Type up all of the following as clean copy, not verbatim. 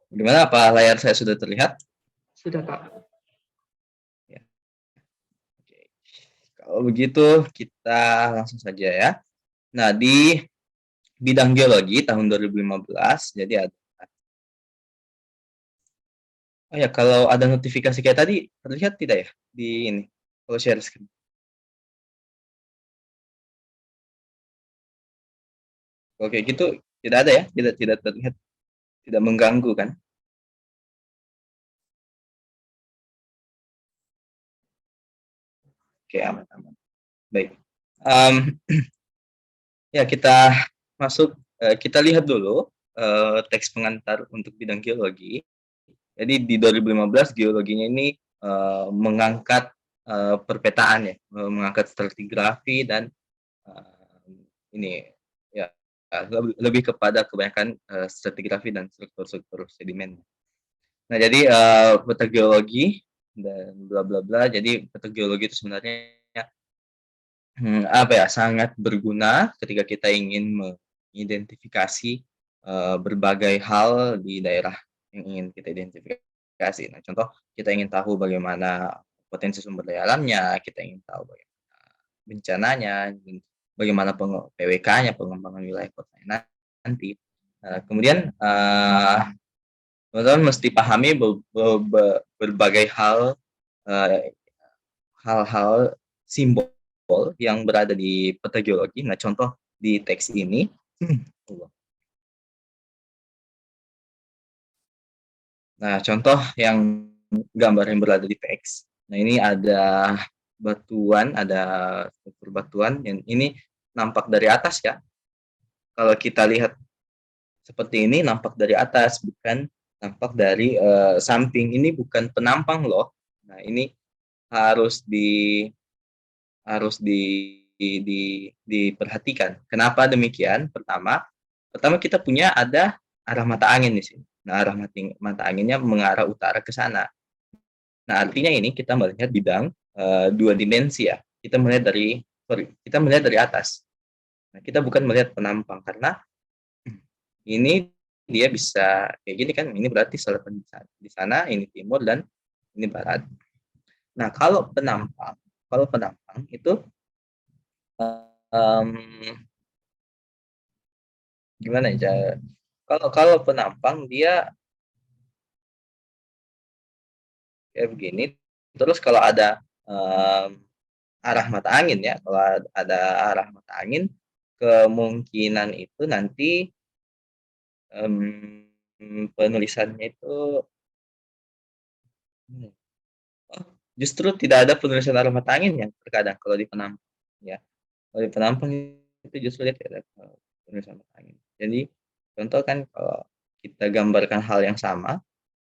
Gimana, apa layar saya sudah terlihat? Sudah, Kak. Ya. Oke. Kalau begitu kita langsung saja ya. Nah, di bidang geologi tahun 2015, jadi ada. Oh ya, kalau ada notifikasi kayak tadi, terlihat tidak ya di ini? Kalau share screen. Oke, gitu tidak ada ya, tidak tidak terlihat, tidak mengganggu kan? Oke, aman-aman. Baik. Um, ya, kita masuk, kita lihat dulu teks pengantar untuk bidang geologi. Jadi di 2015 geologinya ini mengangkat perpetaan ya, mengangkat stratigrafi dan ini ya lebih kepada kebanyakan stratigrafi dan struktur-struktur sedimen. Nah, jadi peta geologi dan bla bla bla. Jadi peta geologi itu sebenarnya apa ya, sangat berguna ketika kita ingin mengidentifikasi berbagai hal di daerah yang ingin kita identifikasi. Nah, contoh kita ingin tahu bagaimana potensi sumber daya alamnya, kita ingin tahu bagaimana bencananya, bagaimana PWK-nya, pengembangan wilayah kotanya nanti. Kemudian teman-teman mesti pahami berbagai hal, hal-hal simbol yang berada di peta geologi. Nah, contoh di teks ini, nah contoh yang gambar yang berada di teks. Nah, ini ada batuan, ada struktur batuan yang ini nampak dari atas ya. Kalau kita lihat seperti ini nampak dari atas, bukan nampak dari samping. Ini bukan penampang loh. Nah, ini harus di harus diperhatikan. Kenapa demikian? Pertama kita punya ada arah mata angin di sini. Nah, arah mata anginnya mengarah utara ke sana. Nah, artinya ini kita melihat bidang dua dimensi ya. Kita melihat dari atas. Nah, kita bukan melihat penampang karena ini dia bisa kayak gini kan. Ini berarti selatan di sana, ini timur dan ini barat. Nah, kalau penampang itu um, gimana ya? Kalau penampang dia kayak begini. Terus kalau ada arah mata angin ya, kalau ada arah mata angin, kemungkinan itu nanti penulisannya itu oh, justru tidak ada penulisan arah mata angin yang terkadang kalau di penampang ya. Kalau di penampang itu justru dia tidak ada penulisan mata angin. Jadi contoh kan kalau kita gambarkan hal yang sama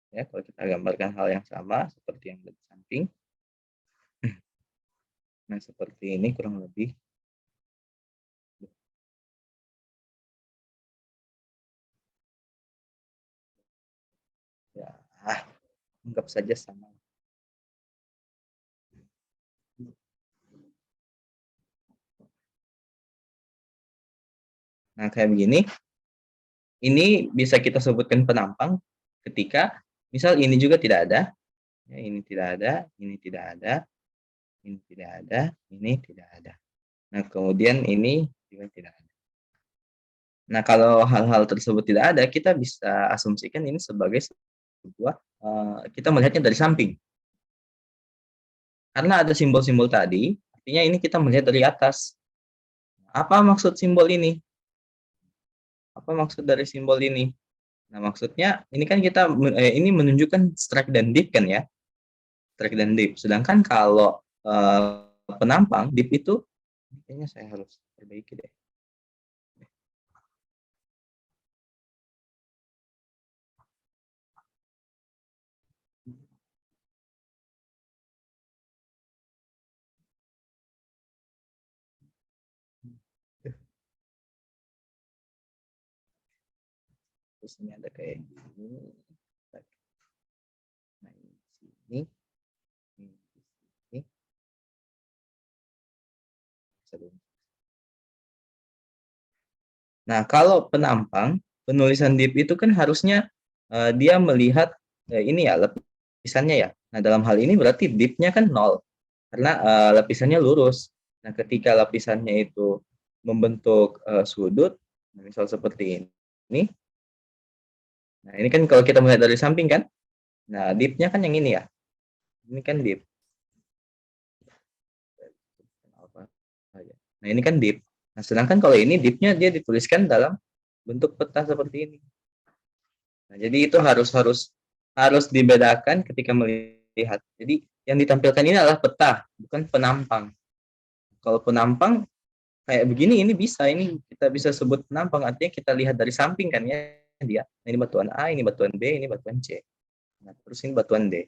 ya, kalau kita gambarkan hal yang sama seperti yang di samping. Nah, seperti ini kurang lebih. Ya, anggap saja sama. Nah, kayak begini, ini bisa kita sebutkan penampang ketika misal ini juga tidak ada, ya, ini tidak ada, ini tidak ada, ini tidak ada, ini tidak ada. Nah, kemudian ini juga tidak ada. Nah, kalau hal-hal tersebut tidak ada, kita bisa asumsikan ini sebagai sebuah kita melihatnya dari samping. Karena ada simbol-simbol tadi, artinya ini kita melihat dari atas. Apa maksud simbol ini? Apa maksud dari simbol ini? Nah, maksudnya ini kan kita ini menunjukkan strike dan dip kan ya, strike dan dip. Sedangkan kalau penampang dip itu kayaknya saya harus perbaiki deh. Terus ini ada kayak gini. Nah, ini di sini, ini di sini. Nah, kalau penampang penulisan deep itu kan harusnya dia melihat ini ya lapisannya ya. Nah, dalam hal ini berarti deepnya kan nol karena lapisannya lurus. Nah, ketika lapisannya itu membentuk sudut, misal seperti ini. Nah, ini kan kalau kita melihat dari samping kan. Nah, deepnya kan yang ini ya. Ini kan deep. Nah, ini kan deep. Nah, sedangkan kalau ini deepnya dia dituliskan dalam bentuk peta seperti ini. Nah, jadi itu harus dibedakan ketika melihat. Jadi yang ditampilkan ini adalah peta, bukan penampang. Kalau penampang kayak begini ini bisa, ini kita bisa sebut penampang, artinya kita lihat dari samping kan ya dia. Nah, ini batuan A, ini batuan B, ini batuan C. Nah, terus ini batuan D.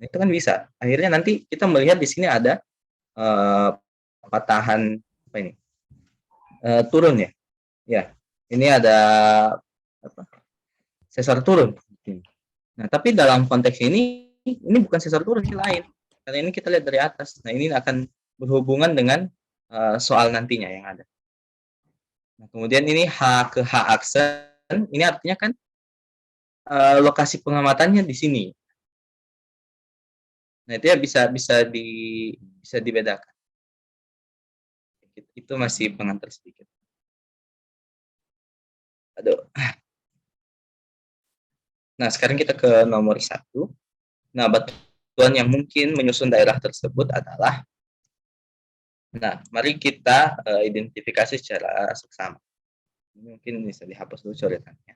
Nah, itu kan bisa. Akhirnya nanti kita melihat di sini ada patahan apa ini? Turun ya. Ya. Ini ada apa? Sesar turun. Nah, tapi dalam konteks ini bukan sesar turun, ini lain. Karena ini kita lihat dari atas. Nah, ini akan berhubungan dengan soal nantinya yang ada. Nah, kemudian ini H ke H aksen, ini artinya kan lokasi pengamatannya di sini. Nah, itu ya bisa dibedakan. Itu masih pengantar sedikit. Aduh. Nah, sekarang kita ke nomor 1. Nah, batuan yang mungkin menyusun daerah tersebut adalah, nah, mari kita identifikasi secara seksama. Mungkin bisa dihapus dulu coretannya.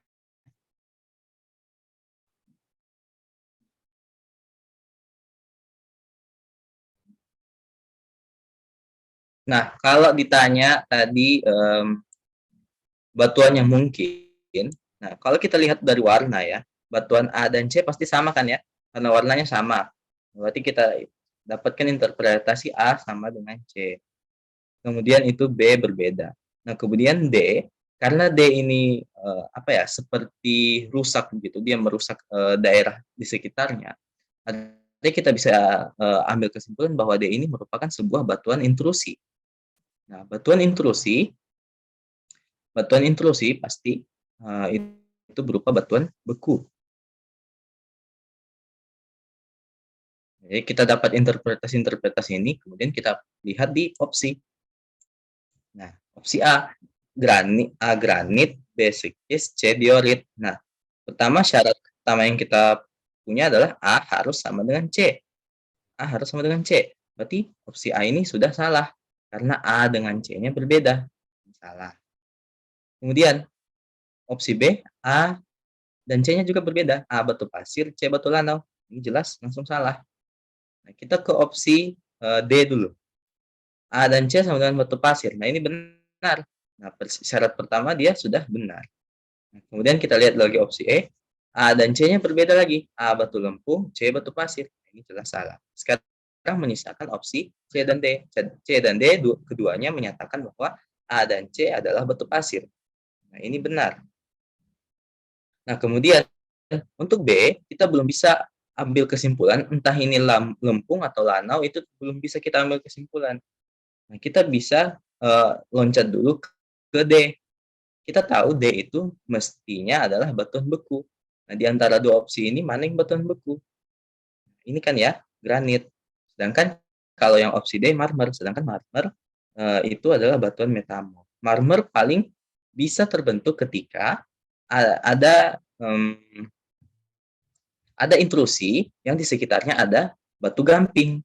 Nah, kalau ditanya tadi batuan yang mungkin, nah kalau kita lihat dari warna ya, batuan A dan C pasti sama kan ya, karena warnanya sama. Berarti kita dapatkan interpretasi A sama dengan C. Kemudian itu B berbeda. Nah, kemudian D, karena D ini apa ya, seperti rusak begitu, dia merusak daerah di sekitarnya. Jadi kita bisa ambil kesimpulan bahwa D ini merupakan sebuah batuan intrusi. Nah, batuan intrusi pasti itu berupa batuan beku. Jadi kita dapat interpretasi ini, kemudian kita lihat di opsi. Nah, opsi A, granit, B sikis, C diorit. Nah, pertama syarat pertama yang kita punya adalah A harus sama dengan C. A harus sama dengan C. Berarti opsi A ini sudah salah karena A dengan C-nya berbeda. Salah. Kemudian opsi B, A dan C-nya juga berbeda. A batu pasir, C batu lanau. Ini jelas langsung salah. Nah, kita ke opsi D dulu. A dan C sama dengan batu pasir. Nah, ini benar. Nah, syarat pertama dia sudah benar. Nah, kemudian kita lihat lagi opsi E. A dan C-nya berbeda lagi. A batu lempung, C batu pasir. Ini jelas salah. Sekarang menyisakan opsi C dan D. C dan D keduanya menyatakan bahwa A dan C adalah batu pasir. Nah, ini benar. Nah, kemudian untuk B, kita belum bisa ambil kesimpulan, entah ini lempung atau lanau, itu belum bisa kita ambil kesimpulan. Nah, kita bisa loncat dulu ke D. Kita tahu D itu mestinya adalah batuan beku. Nah, di antara dua opsi ini, mana yang batuan beku? Ini kan ya, granit. Sedangkan kalau yang opsi D, marmer. Sedangkan marmer itu adalah batuan metamorf. Marmer paling bisa terbentuk ketika ada intrusi yang di sekitarnya ada batu gamping.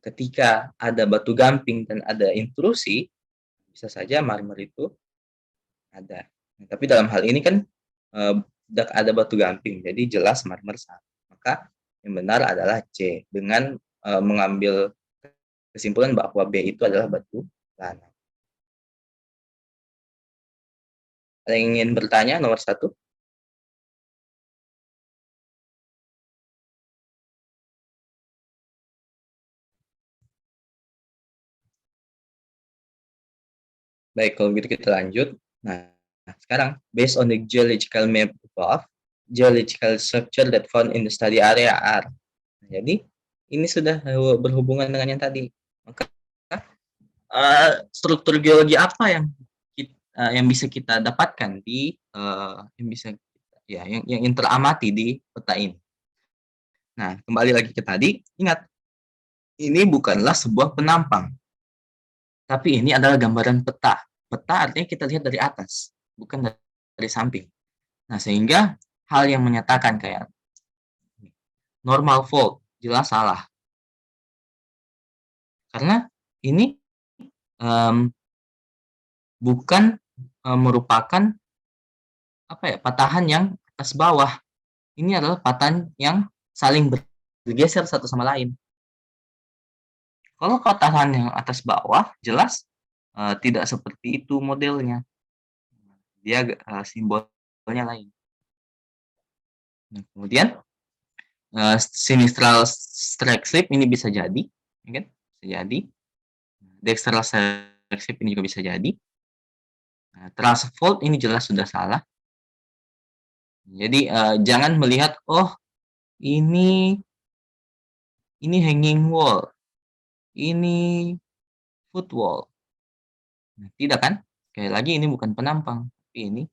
Ketika ada batu gamping dan ada intrusi, bisa saja marmer itu ada. Tapi dalam hal ini kan tidak ada batu gamping, jadi jelas marmer salah. Maka yang benar adalah C dengan mengambil kesimpulan bahwa B itu adalah batu lanau. Ada yang ingin bertanya nomor 1? Baik, kalau gitu kita lanjut. Nah, sekarang based on the geological map above, geological structure that found in the study area are. Nah, jadi ini sudah berhubungan dengan yang tadi. Maka struktur geologi apa yang yang bisa kita dapatkan di yang bisa yang teramati di peta ini. Nah, kembali lagi ke tadi, ingat ini bukanlah sebuah penampang, tapi ini adalah gambaran peta. Peta artinya kita lihat dari atas, bukan dari samping. Nah, sehingga hal yang menyatakan kayak normal fault jelas salah. Karena ini bukan merupakan patahan yang atas bawah. Ini adalah patahan yang saling bergeser satu sama lain. Kalau patahan yang atas bawah jelas tidak seperti itu modelnya. Dia simbolnya lain. Nah, kemudian sinistral strike slip ini bisa jadi, ya kan? Bisa jadi. Dextral strike slip ini juga bisa jadi. Nah, trust fault ini jelas sudah salah. Jadi jangan melihat ini hanging wall, ini foot wall. Nah, tidak kan? Sekali lagi ini bukan penampang, tapi ini.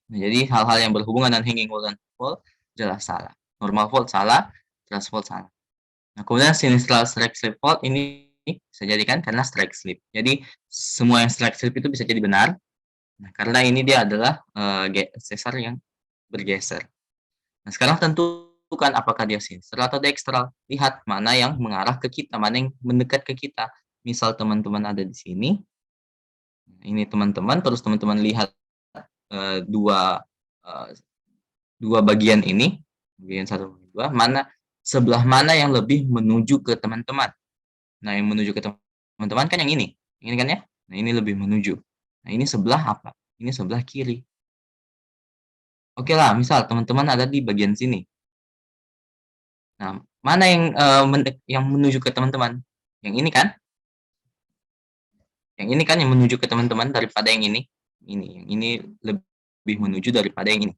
Nah, jadi hal-hal yang berhubungan dengan hanging wall dan foot wall jelas salah. Normal fault salah, trust fault salah. Nah, kemudian sinistral strike slip fault ini bisa jadikan karena strike slip. Jadi semua yang strike slip itu bisa jadi benar. Nah, karena ini dia adalah sesar yang bergeser. Nah, sekarang tentukan apakah dia sinistral atau dextral. Lihat mana yang mengarah ke kita, mana yang mendekat ke kita. Misal teman-teman ada di sini, ini teman-teman, terus teman-teman lihat dua bagian ini, bagian 1, 2, sebelah mana yang lebih menuju ke teman-teman. Nah, yang menuju ke teman-teman kan yang ini kan ya. Nah, ini lebih menuju. Nah, ini sebelah apa? Ini sebelah kiri. Oke lah, misal teman-teman ada di bagian sini. Nah, mana yang menuju ke teman-teman? Yang ini kan? Yang ini kan yang menuju ke teman-teman daripada yang ini. Yang ini lebih menuju daripada yang ini.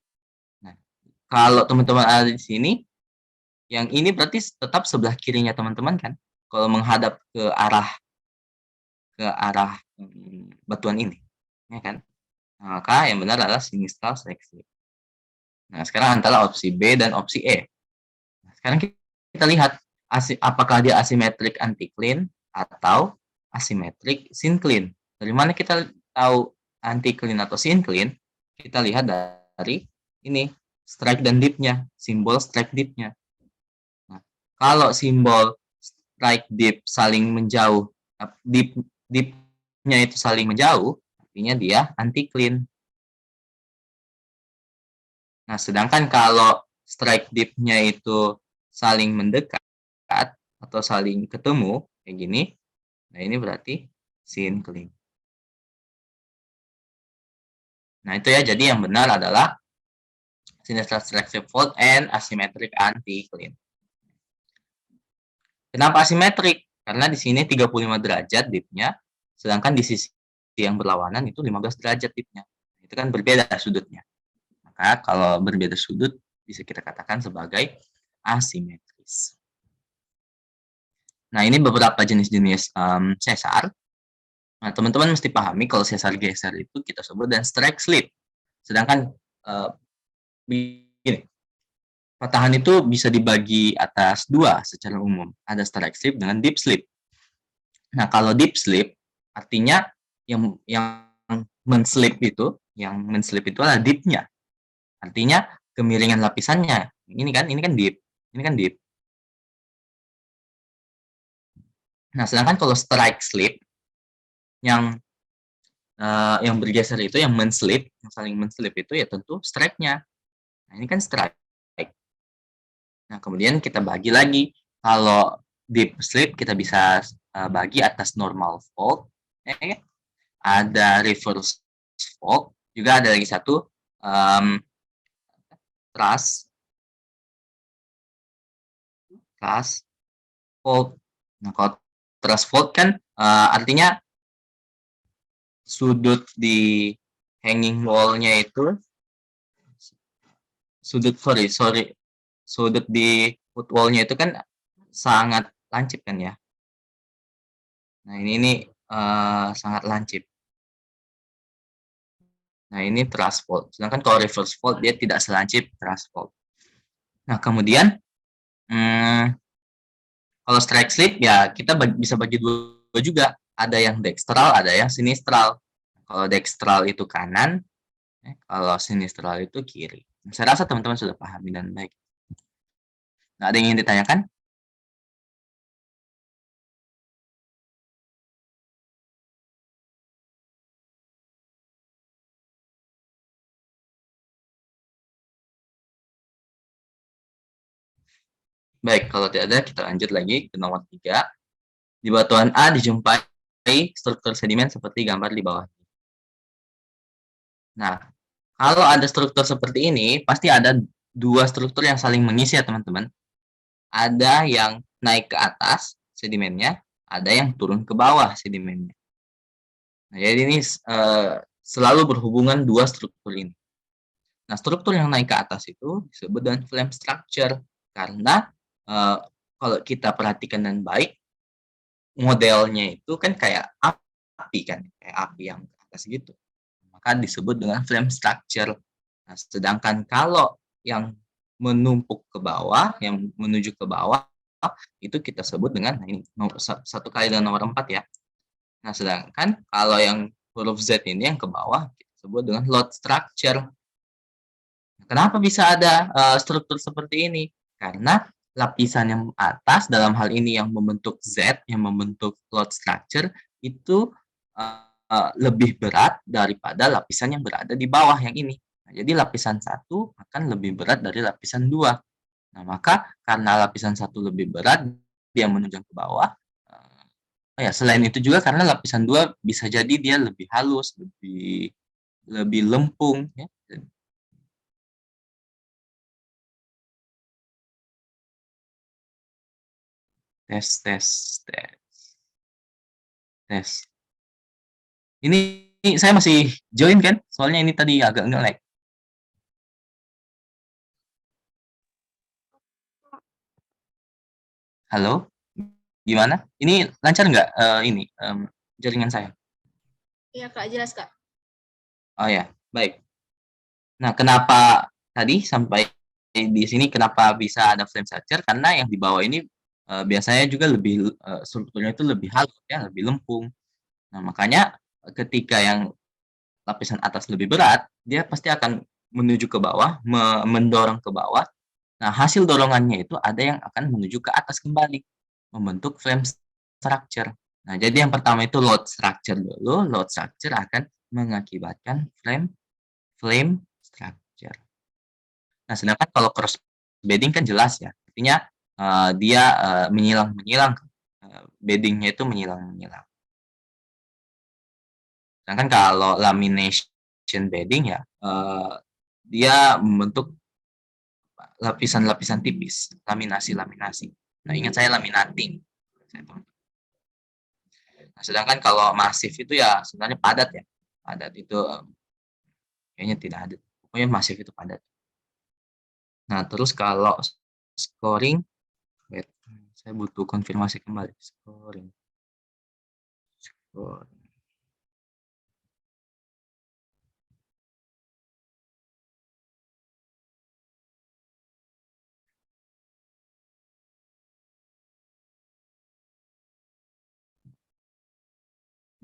Nah, kalau teman-teman ada di sini, yang ini berarti tetap sebelah kirinya teman-teman kan? Kalau menghadap ke arah batuan ini, ya kan? Nah, maka yang benar adalah sinistral seleksi. Nah, sekarang antara opsi B dan opsi E. Nah, sekarang kita lihat apakah dia asimetrik anti-clean atau asimetrik syncline. Dari mana kita tahu anti-clean atau syncline? Kita lihat dari ini, strike dan dip-nya, simbol strike dip-nya. Nah, kalau simbol strike dip saling menjauh, dip-nya itu saling menjauh, artinya dia anti-clean. Nah, sedangkan kalau strike dip-nya itu saling mendekat atau saling ketemu kayak gini, nah ini berarti syncline. Nah, itu ya, jadi yang benar adalah sinistral strike fault and asymmetric anti-clean. Kenapa asimetrik? Karena di sini 35 derajat dipnya, sedangkan di sisi yang berlawanan itu 15 derajat dipnya. Itu kan berbeda sudutnya. Maka kalau berbeda sudut bisa kita katakan sebagai asimetris. Nah, ini beberapa jenis-jenis sesar. Nah, teman-teman mesti pahami kalau sesar geser itu kita sebut dan strike slip. Sedangkan begini, patahan itu bisa dibagi atas dua secara umum. Ada strike slip dengan deep slip. Nah, kalau deep slip artinya yang men-slip itu adalah deep-nya. Artinya kemiringan lapisannya. Ini kan deep. Ini kan deep. Nah, sedangkan kalau strike slip yang bergeser itu, yang men-slip, yang saling men-slip itu ya tentu strike-nya. Nah, ini kan strike. Nah, kemudian kita bagi lagi. Kalau deep slip kita bisa bagi atas normal fault, ada reverse fault, juga ada lagi satu trust fault. Nah, kalau trust fault kan artinya sudut di hanging wall-nya itu sudut di foot wall-nya itu kan sangat lancip kan ya. Nah, ini sangat lancip. Nah, ini thrust fault. Sedangkan kalau reverse fault dia tidak selancip thrust fault. Nah, kemudian kalau strike slip ya kita bisa bagi dua juga. Ada yang dextral, ada yang sinistral. Kalau dextral itu kanan, kalau sinistral itu kiri. Saya rasa teman-teman sudah pahami dan baik. Nah, ada yang ingin ditanyakan? Baik, kalau tidak ada, kita lanjut lagi ke nomor 3. Di batuan A dijumpai struktur sedimen seperti gambar di bawah. Nah, kalau ada struktur seperti ini, pasti ada dua struktur yang saling mengisi ya teman-teman. Ada yang naik ke atas sedimennya, ada yang turun ke bawah sedimennya. Nah, jadi ini selalu berhubungan dua struktur ini. Nah, struktur yang naik ke atas itu disebut dengan flame structure karena kalau kita perhatikan dengan baik, modelnya itu kan kayak api kan, kayak api yang ke atas gitu. Maka disebut dengan flame structure. Nah, sedangkan kalau yang menumpuk ke bawah, yang menuju ke bawah, itu kita sebut dengan ini satu kali dengan nomor 4 ya. Nah, sedangkan kalau yang huruf Z ini yang ke bawah kita sebut dengan load structure. Kenapa bisa ada struktur seperti ini? Karena lapisan yang atas dalam hal ini yang membentuk Z, yang membentuk load structure itu lebih berat daripada lapisan yang berada di bawah yang ini. Nah, jadi lapisan 1 akan lebih berat dari lapisan 2. Nah, maka karena lapisan 1 lebih berat, dia menunjang ke bawah. Ya, selain itu juga karena lapisan 2 bisa jadi dia lebih halus, lebih lempung ya. Tes tes tes tes. Ini saya masih join kan? Soalnya ini tadi agak nge-lag. Halo? Gimana? Ini lancar nggak ini jaringan saya? Iya Kak, jelas Kak. Oh ya, baik. Nah, kenapa tadi sampai di sini kenapa bisa ada flame structure? Karena yang di bawah ini biasanya juga lebih strukturnya itu lebih halus ya, lebih lempung. Nah, makanya ketika yang lapisan atas lebih berat, dia pasti akan menuju ke bawah, mendorong ke bawah. Nah, hasil dorongannya itu ada yang akan menuju ke atas kembali, membentuk flame structure. Nah, jadi yang pertama itu load structure dulu. Load structure akan mengakibatkan flame flame structure. Nah, sedangkan kalau cross bedding kan jelas ya, artinya dia menyilang-menyilang, beddingnya itu menyilang-menyilang. Sedangkan kalau lamination bedding ya, dia membentuk lapisan-lapisan tipis, laminasi-laminasi. Nah, ingat saya laminating. Nah, sedangkan kalau masif itu ya sebenarnya padat ya. Padat itu kayaknya tidak ada. Pokoknya masif itu padat. Nah, terus kalau scoring, wait, saya butuh konfirmasi kembali. Scoring.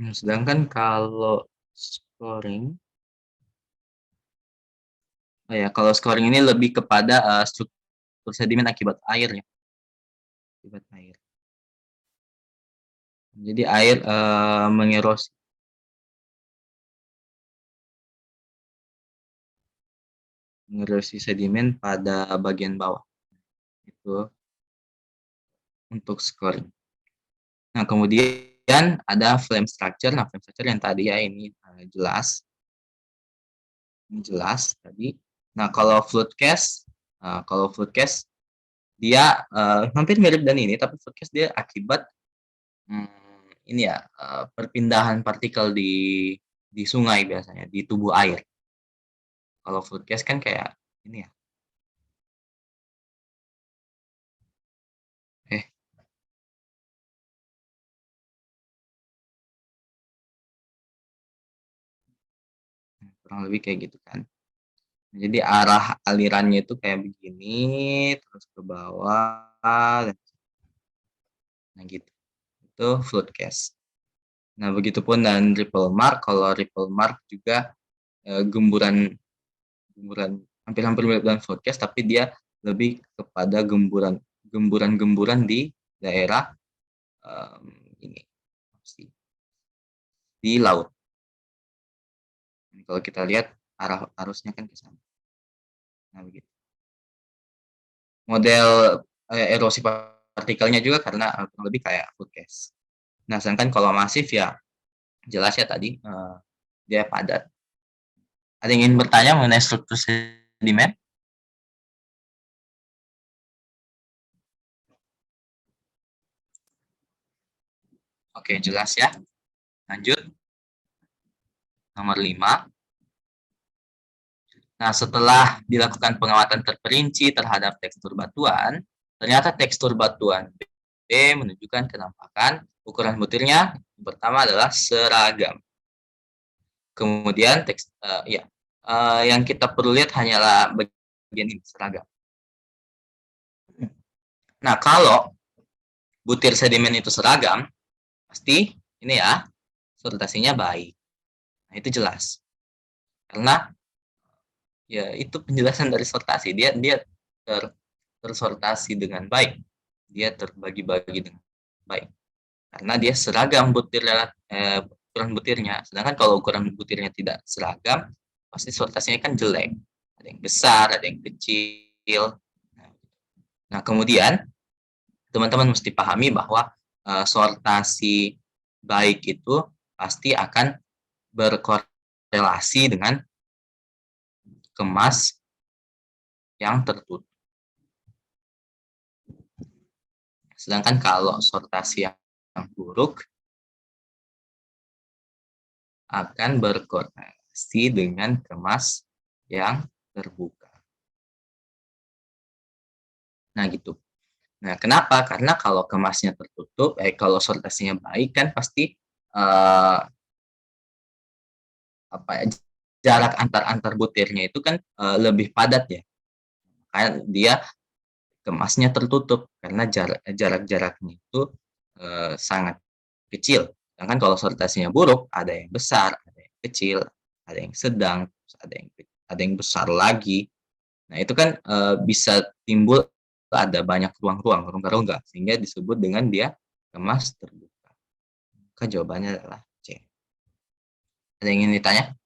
Nah, sedangkan kalau scoring, oh ya, kalau scoring ini lebih kepada struktur sedimen akibat air ya, akibat air. Jadi air mengerosi. Mengerosi sedimen pada bagian bawah. Itu untuk scoring. Nah, kemudian ada flame structure. Nah, flame structure yang tadi ya ini jelas. Ini jelas tadi. Nah, kalau fluid case dia hampir mirip dan ini, tapi fluid case dia akibat ini ya perpindahan partikel di sungai biasanya, di tubuh air. Kalau fluid case kan kayak ini ya. Eh, kurang lebih kayak gitu kan. Jadi arah alirannya itu kayak begini, terus ke bawah, nah gitu. Itu float case. Nah, begitupun dan ripple mark. Kalau ripple mark juga gemburan hampir-hampir mirip dengan float case, tapi dia lebih kepada gemburan di daerah ini di laut. Kalau kita lihat arah arusnya kan ke sana. Nah, begitu. Model erosi partikelnya juga karena kurang lebih kayak float case. Nah, sedangkan kalau masif ya jelas ya tadi dia padat. Ada yang ingin bertanya mengenai struktur sedimen? Oke, jelas ya. Lanjut. Nomor 5. Nah, setelah dilakukan pengamatan terperinci terhadap tekstur batuan, ternyata tekstur batuan B menunjukkan kenampakan ukuran butirnya yang pertama adalah seragam. Kemudian yang kita perlu lihat hanyalah bagian ini, seragam. Nah, kalau butir sedimen itu seragam, pasti ini ya, sortasinya baik. Nah, itu jelas. Karena ya itu penjelasan dari sortasi. Dia tersortasi dengan baik. Dia terbagi-bagi dengan baik. Karena dia seragam ukuran butirnya. Sedangkan kalau ukuran butirnya tidak seragam, pasti sortasinya kan jelek. Ada yang besar, ada yang kecil. Nah, kemudian teman-teman mesti pahami bahwa sortasi baik itu pasti akan berkorelasi dengan kemas yang tertutup. Sedangkan kalau sortasi yang buruk akan berkorelasi dengan kemas yang terbuka. Nah, gitu. Nah, kenapa? Karena kalau kemasnya tertutup, kalau sortasinya baik kan pasti jarak antar butirnya itu kan lebih padat ya. Kan dia kemasnya tertutup karena jarak-jaraknya itu sangat kecil. Sedangkan kalau sortasinya buruk, ada yang besar, ada yang kecil, ada yang sedang, ada yang besar lagi. Nah, itu kan bisa timbul ada banyak ruang-ruang, rongga-rongga, sehingga disebut dengan dia kemas terbuka. Maka jawabannya adalah C. Ada yang ingin ditanya?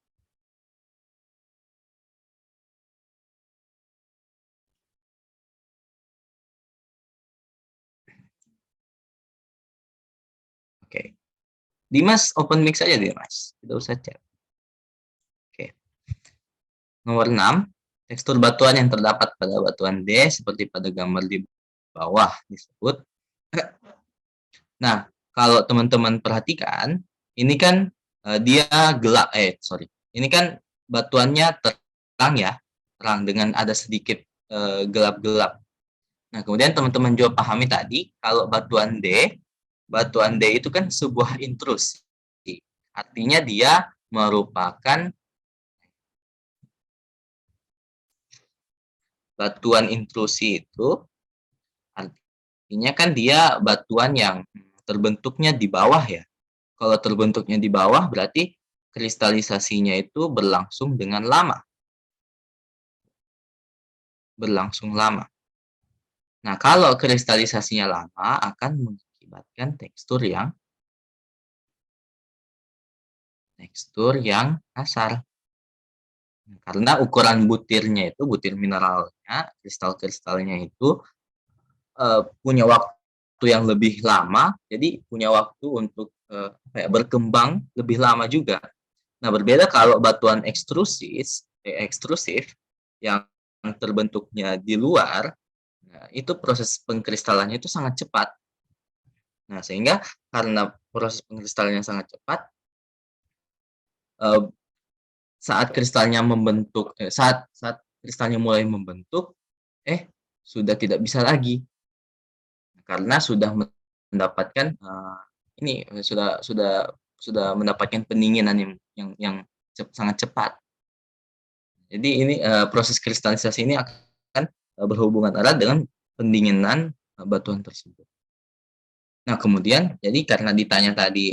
Oke. Dimas open mic saja Dimas, tidak usah chat. Oke. Nomor 6, tekstur batuan yang terdapat pada batuan D seperti pada gambar di bawah disebut. Nah, kalau teman-teman perhatikan, ini kan dia gelap, ini kan batuannya terang ya, terang dengan ada sedikit gelap-gelap. Nah, kemudian teman-teman juga pahami tadi, kalau batuan D itu kan sebuah intrusi. Artinya dia merupakan batuan intrusi itu, artinya kan dia batuan yang terbentuknya di bawah ya. Kalau terbentuknya di bawah berarti kristalisasinya itu berlangsung dengan lama. Berlangsung lama. Nah, kalau kristalisasinya lama akan mengakibatkan tekstur yang kasar. Karena ukuran butirnya itu, butir mineralnya, kristal-kristalnya itu punya waktu yang lebih lama, jadi punya waktu untuk berkembang lebih lama juga. Nah, berbeda kalau batuan ekstrusif yang terbentuknya di luar, nah, itu proses pengkristalannya itu sangat cepat. Nah, sehingga karena proses pengkristalannya sangat cepat, saat kristalnya membentuk, saat kristalnya mulai membentuk, sudah tidak bisa lagi karena sudah mendapatkan sudah mendapatkan pendinginan yang sangat cepat. Jadi ini proses kristalisasi ini akan berhubungan erat dengan pendinginan batuan tersebut. Nah, kemudian jadi karena ditanya tadi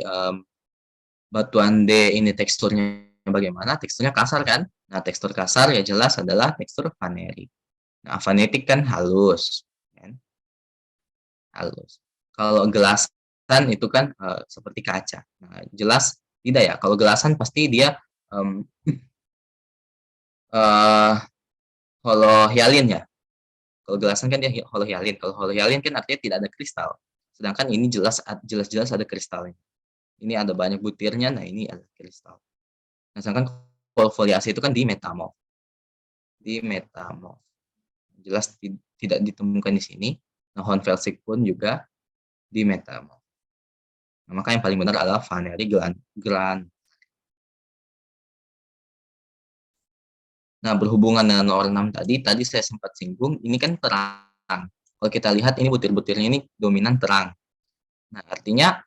batuan D ini teksturnya bagaimana? Teksturnya kasar kan? Nah, tekstur kasar ya jelas adalah tekstur vanerik. Nah, vanetik kan halus, kan? Halus. Kalau gelasan itu kan seperti kaca. Nah, jelas tidak ya. Kalau gelasan pasti dia um, holohyalin ya. Kalau gelasan kan dia holohyalin. Kalau holohyalin kan artinya tidak ada kristal. Sedangkan ini jelas-jelas ada kristalnya. Ini ada banyak butirnya. Nah, ini ada kristal. Nah, sedangkan kalau foliasi itu kan di metamorf. Di metamorf. Jelas tidak ditemukan di sini. Nah, Hornfelsik pun juga di metamorf. Nah, maka yang paling benar adalah vaneri gland. Nah, berhubungan dengan nomor 6 tadi saya sempat singgung, ini kan terang. Kalau kita lihat ini butir-butirnya ini dominan terang. Nah, artinya,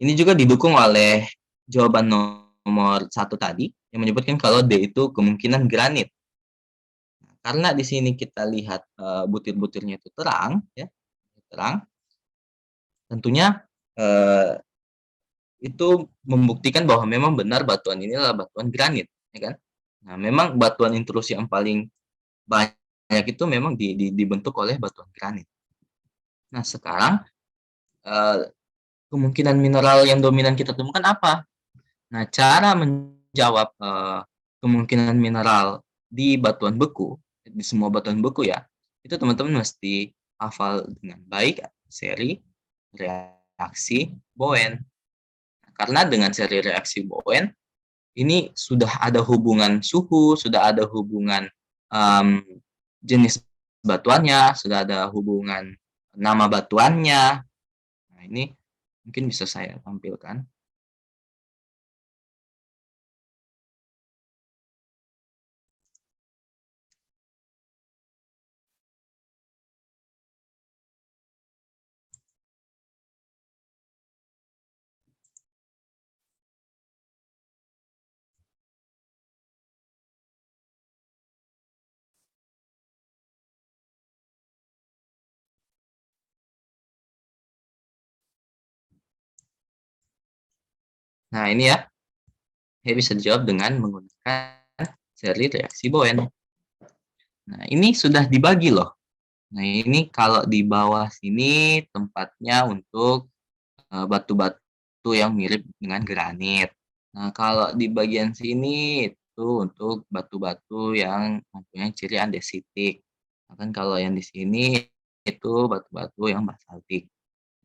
ini juga didukung oleh jawaban nomor 1 tadi, yang menyebutkan kalau D itu kemungkinan granit. Nah, karena di sini kita lihat butir-butirnya itu terang, ya, terang, tentunya itu membuktikan bahwa memang benar batuan ini adalah batuan granit, ya kan? Nah, memang batuan intrusi yang paling banyak itu memang dibentuk oleh batuan granit. Nah, sekarang kemungkinan mineral yang dominan kita temukan apa? Nah, cara menjawab kemungkinan mineral di batuan beku, di semua batuan beku ya, itu teman-teman mesti hafal dengan baik seri reaksi Bowen. Karena dengan seri reaksi Bowen, ini sudah ada hubungan suhu, sudah ada hubungan jenis batuannya, sudah ada hubungan nama batuannya. Nah, ini mungkin bisa saya tampilkan. Nah, ini ya, saya bisa dijawab dengan menggunakan seri reaksi Bowen. Nah, ini sudah dibagi loh. Nah, ini kalau di bawah sini tempatnya untuk batu-batu yang mirip dengan granit. Nah, kalau di bagian sini itu untuk batu-batu yang mempunyai ciri andesitik. Nah, kan kalau yang di sini itu batu-batu yang basaltik.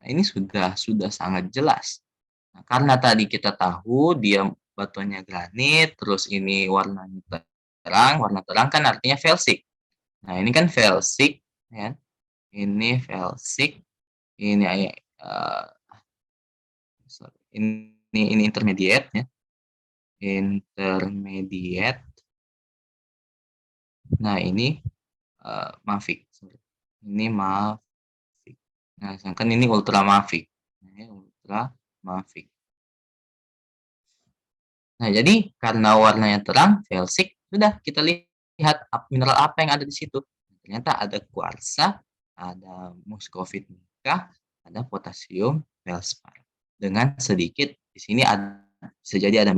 Nah, ini sudah sangat jelas. Nah, karena tadi kita tahu dia batuannya granit, terus ini warnanya terang, warna terang kan artinya felsik. Nah, ini kan felsik, ya. Ini felsik, ini ini intermediate ya. Intermediate. Nah, ini mafic. Ini mafic. Nah, sedangkan ini ultra mafic. Ini ultra mafic. Nah, jadi karena warnanya terang, felsik, sudah kita lihat mineral apa yang ada di situ. Ternyata ada kuarsa, ada muscovite mica, ada potasium feldspar. Dengan sedikit di sini ada bisa jadi ada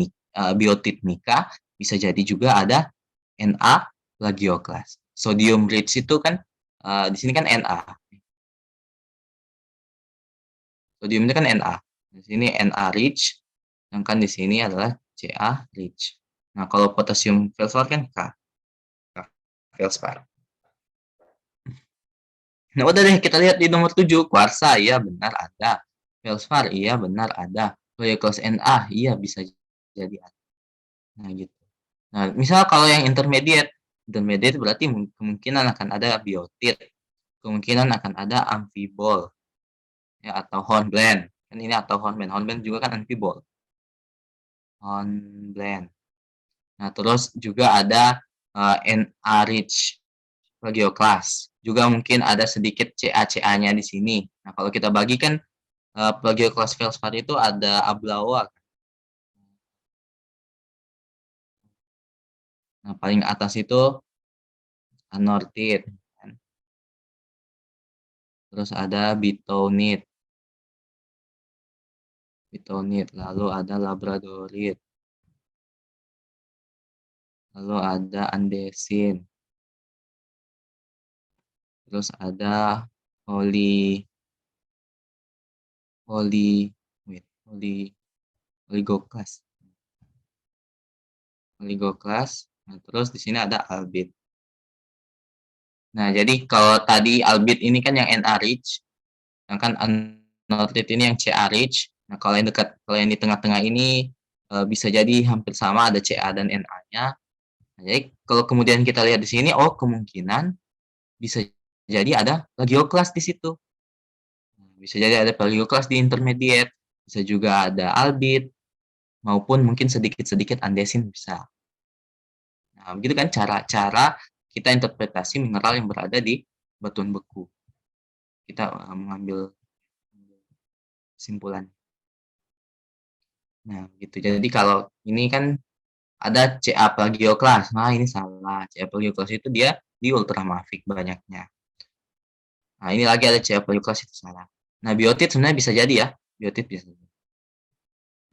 biotit mica, bisa jadi juga ada Na plagioclase. Sodium rich itu kan di sini kan Na. Sodium itu kan Na. Di sini Na rich, sedangkan di sini adalah Ca rich. Nah, kalau potasium feldspar kan K feldspar. Nah, udah deh kita lihat di nomor 7. Kuarsa, iya benar ada. Feldspar, iya benar ada. Plagioclase Na, iya bisa jadi ada. Nah, gitu. Nah, misal kalau yang intermediate berarti kemungkinan akan ada biotit. Kemungkinan akan ada amfibol. Ya, atau hornblende. Kan ini atau hornblende. Hornblende juga kan amfibol. Hornblende. Nah, terus juga ada Na-rich plagioclase. Juga mungkin ada sedikit Ca-Ca-nya di sini. Nah, kalau kita bagi kan plagioclase feldspar itu ada ablaua. Nah, paling atas itu anorthit. Terus ada bitonit. Lalu ada labradorit. Lalu ada andesin. Terus ada oligoclast. Nah, terus di sini ada albit. Nah, jadi kalau tadi albit ini kan yang Na-rich, sedangkan anorthit ini yang Ca-rich. Nah, kalau yang di tengah-tengah ini bisa jadi hampir sama, ada Ca dan Na-nya. Nah, jadi kalau kemudian kita lihat di sini, kemungkinan bisa jadi ada plagioclast di situ. Bisa jadi ada plagioclast di intermediate, bisa juga ada albit, maupun mungkin sedikit-sedikit andesin bisa. Nah, begitu kan cara-cara kita interpretasi mineral yang berada di batuan beku. Kita mengambil kesimpulan. Nah, gitu. Jadi kalau ini kan ada Ca plagioclast. Nah, ini salah. Ca plagioclast itu dia di ultramafik banyaknya. Nah, ini lagi ada Ca plagioclast itu salah. Nah, biotit sebenarnya bisa jadi ya. Biotit bisa jadi.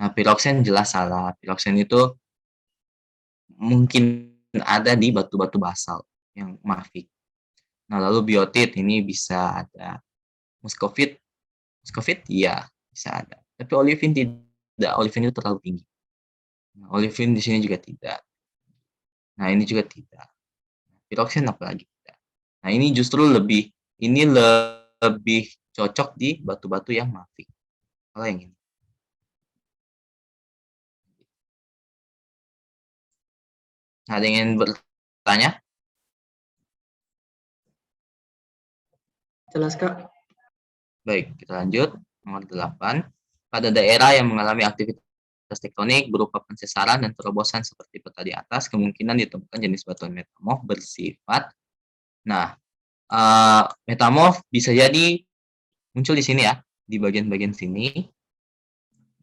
Nah, piroksen jelas salah. Piroksen itu mungkin ada di batu-batu basal yang mafik. Nah, lalu biotit ini bisa ada muskovit. Muskovit iya bisa ada. Tapi olivin tidak. Olivin itu terlalu tinggi. Nah, olivin di sini juga tidak. Nah, ini juga tidak. Piroksen apalagi tidak. Nah, ini justru lebih cocok di batu-batu yang mafik. Kalau yang ini. Ada yang ingin bertanya? Jelas, Kak. Baik, kita lanjut. Nomor 8. Pada daerah yang mengalami aktivitas tektonik berupa pensesaran dan terobosan seperti peta di atas, kemungkinan ditemukan jenis batuan metamorf bersifat. Nah, metamorf bisa jadi muncul di sini ya, di bagian-bagian sini.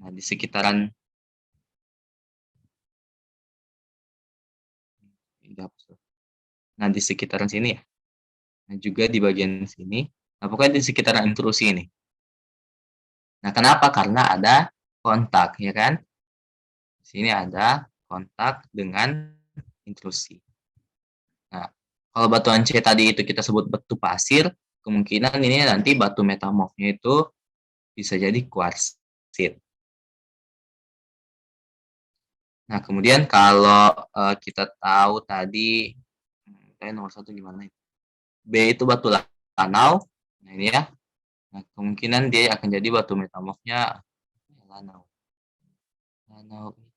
Nah, di sekitaran sini ya. Nah, juga di bagian sini. Nah, pokoknya di sekitaran intrusi ini. Nah, kenapa? Karena ada kontak, ya kan? Di sini ada kontak dengan intrusi. Nah, kalau batuan C tadi itu kita sebut batu pasir, kemungkinan ini nanti batu metamorfnya itu bisa jadi kuarsit. Nah, kemudian kalau kita tahu tadi, nomor 1 gimana itu? B itu batu lanau. Nah, ini ya. Nah, kemungkinan dia akan jadi batu metamorfnya lanau. Lanau itu.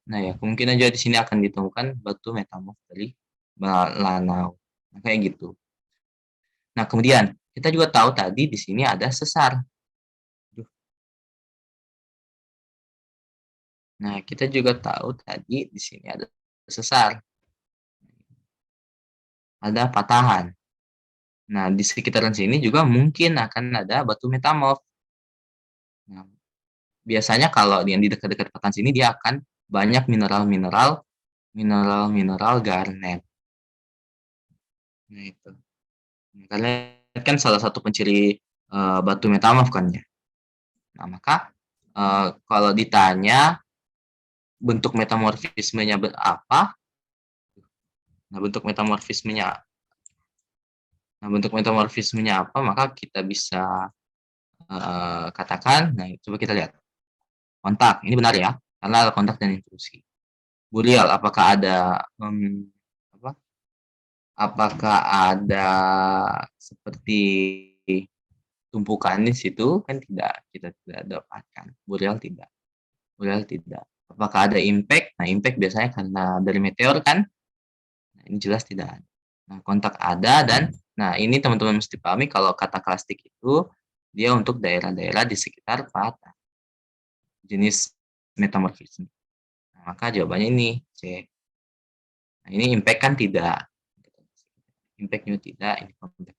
Nah, ya, kemungkinan juga di sini akan ditemukan batu metamorf dari lanau. Nah, kayak gitu. Nah, kemudian kita juga tahu tadi di sini ada sesar. Nah, kita juga tahu tadi di sini ada sesar. Ada patahan. Nah, di sekitaran sini juga mungkin akan ada batu metamorf. Nah, biasanya kalau yang di dekat-dekat patahan sini dia akan banyak mineral garnet. Nah, itu. Kalian kan salah satu penciri batu metamorf kan ya. Nah, maka kalau ditanya bentuk metamorfismenya apa? Nah, bentuk metamorfismenya apa? Maka kita bisa katakan, nah coba kita lihat. Kontak, ini benar ya, karena ada kontak dan intrusi. Burial, apakah ada apakah ada seperti tumpukan di situ? Kan tidak, kita tidak dapatkan. Burial tidak. Apakah ada impact? Nah, impact biasanya karena dari meteor kan? Nah, ini jelas tidak ada. Nah, kontak ada dan nah ini teman-teman mesti pahami kalau kata klastik itu dia untuk daerah-daerah di sekitar patah. Jenis metamorfisme. Nah, maka jawabannya ini C. Nah, ini impact kan tidak. Impact-nya tidak, ini kontak.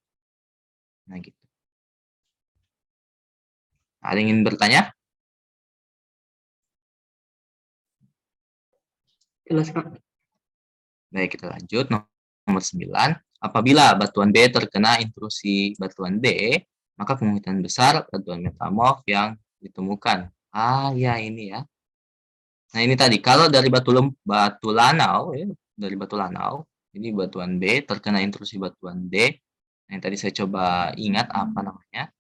Nah, gitu. Ada yang ingin bertanya? Jelas, Kak. Baik, kita lanjut. Nomor 9. Apabila batuan B terkena intrusi batuan D, maka kemungkinan besar batuan metamorf yang ditemukan. Ya ini ya. Nah, ini tadi kalau dari batu lanau ya, dari batu lanau, ini batuan B terkena intrusi batuan D. Nah, yang tadi saya coba ingat apa namanya.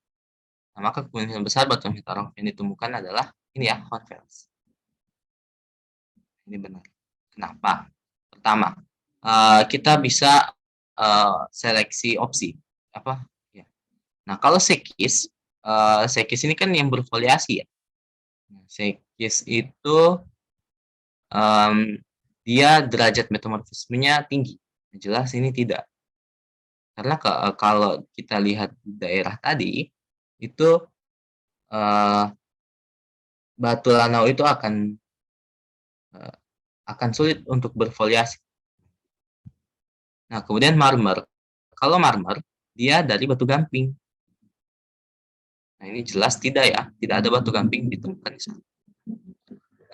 Nah, maka kemungkinan besar batuan metamorf yang ditemukan adalah ini ya, Hornfels. Ini benar. Kenapa? Pertama, kita bisa seleksi opsi apa ya. Nah, kalau sekis ini kan yang bervariasi ya. Sekis itu dia derajat metamorfismenya tinggi. Jelas ini tidak. Karena kalau kita lihat di daerah tadi itu batu lanau itu akan sulit untuk bervariasi. Nah, kemudian marmer. Kalau marmer, dia dari batu gamping. Nah, ini jelas tidak ya. Tidak ada batu gamping ditemukan di sana.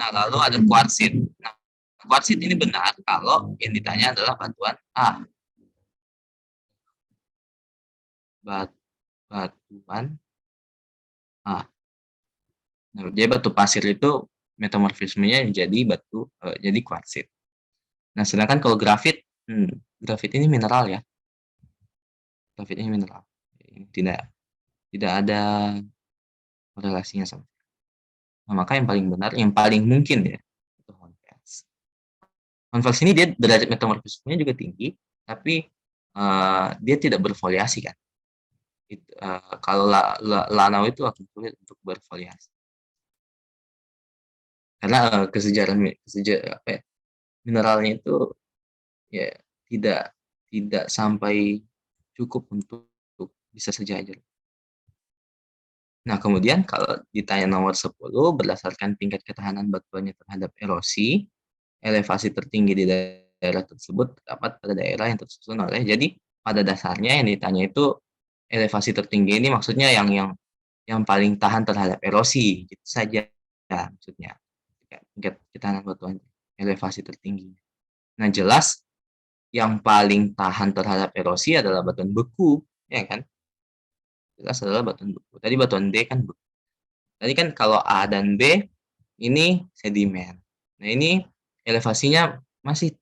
Nah, lalu ada kuarsit. Nah, kuarsit ini benar kalau yang ditanya adalah batuan A. Batuan A. Nah, jadi batu pasir itu metamorfismenya jadi kuarsit. Nah, sedangkan kalau grafit, grafit ini mineral ya. Grafit ini mineral. Tidak ada korelasinya sama. Nah, maka yang paling benar, yang paling mungkin ya, itu Hornfels. Hornfels ini dia derajat metamorfismenya juga tinggi, tapi dia tidak bervariasi kan. Kalau lanau itu akan sulit untuk bervariasi. Karena kesejarahan mineralnya itu ya tidak sampai cukup untuk bisa sejajar. Nah, kemudian kalau ditanya nomor 10, berdasarkan tingkat ketahanan batuannya terhadap erosi, elevasi tertinggi di daerah tersebut terdapat pada daerah yang tersusun oleh. Jadi pada dasarnya yang ditanya itu elevasi tertinggi ini maksudnya yang paling tahan terhadap erosi, gitu saja ya, maksudnya. Tingkat ketahanan batuan elevasi tertinggi. Nah, jelas yang paling tahan terhadap erosi adalah batuan beku, ya kan? Jelas adalah batuan beku. Tadi batuan D kan beku. Tadi kan kalau A dan B ini sedimen. Nah, ini elevasinya masih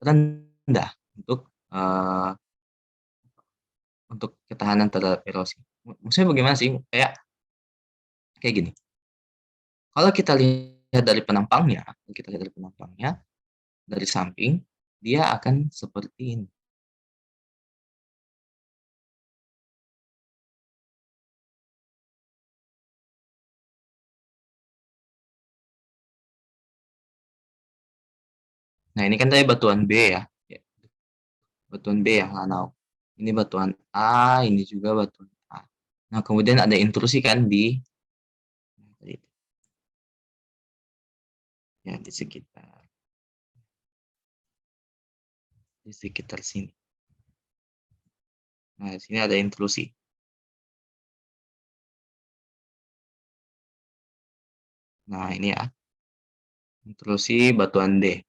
rendah untuk ketahanan terhadap erosi. Maksudnya bagaimana sih? Kayak gini. Kalau kita lihat dari penampangnya, dari samping, dia akan seperti ini. Nah, ini kan tadi batuan B ya. Batuan B yang lanau. Ini batuan A, ini juga batuan A. Nah, kemudian ada intrusi kan di sekitar sini. Nah, di sini ada intrusi. Nah, ini ya. Intrusi batuan D.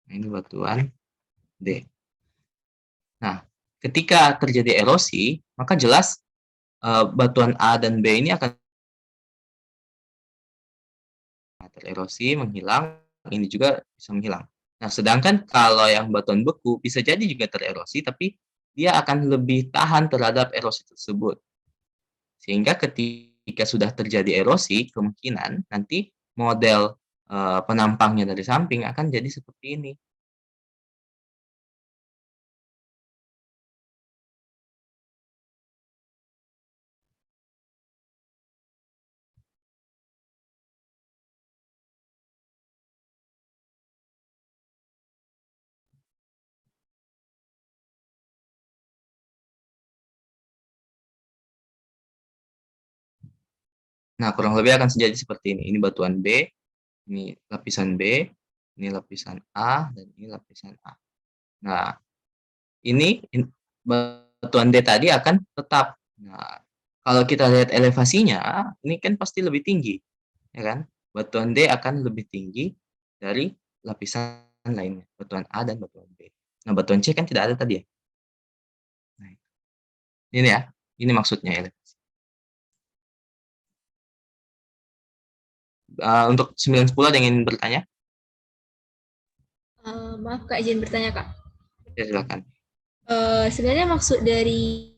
Nah, ini batuan D. Nah, ketika terjadi erosi, maka jelas batuan A dan B ini akan tererosi, menghilang, ini juga bisa menghilang. Nah, sedangkan kalau yang batuan beku bisa jadi juga tererosi, tapi dia akan lebih tahan terhadap erosi tersebut. Sehingga ketika sudah terjadi erosi, kemungkinan nanti model penampangnya dari samping akan jadi seperti ini. Nah, kurang lebih akan jadi seperti ini. Ini batuan B, ini lapisan B, ini lapisan A, dan ini lapisan A. Nah, ini batuan D tadi akan tetap. Nah, kalau kita lihat elevasinya, ini kan pasti lebih tinggi, ya kan? Batuan D akan lebih tinggi dari lapisan lainnya, batuan A dan batuan B. Nah, batuan C kan tidak ada tadi ya. Nah, ini ya, ini maksudnya ya. Untuk 9-10 ada yang ingin bertanya? Maaf Kak, izin bertanya Kak. Ya, silakan. Sebenarnya maksud dari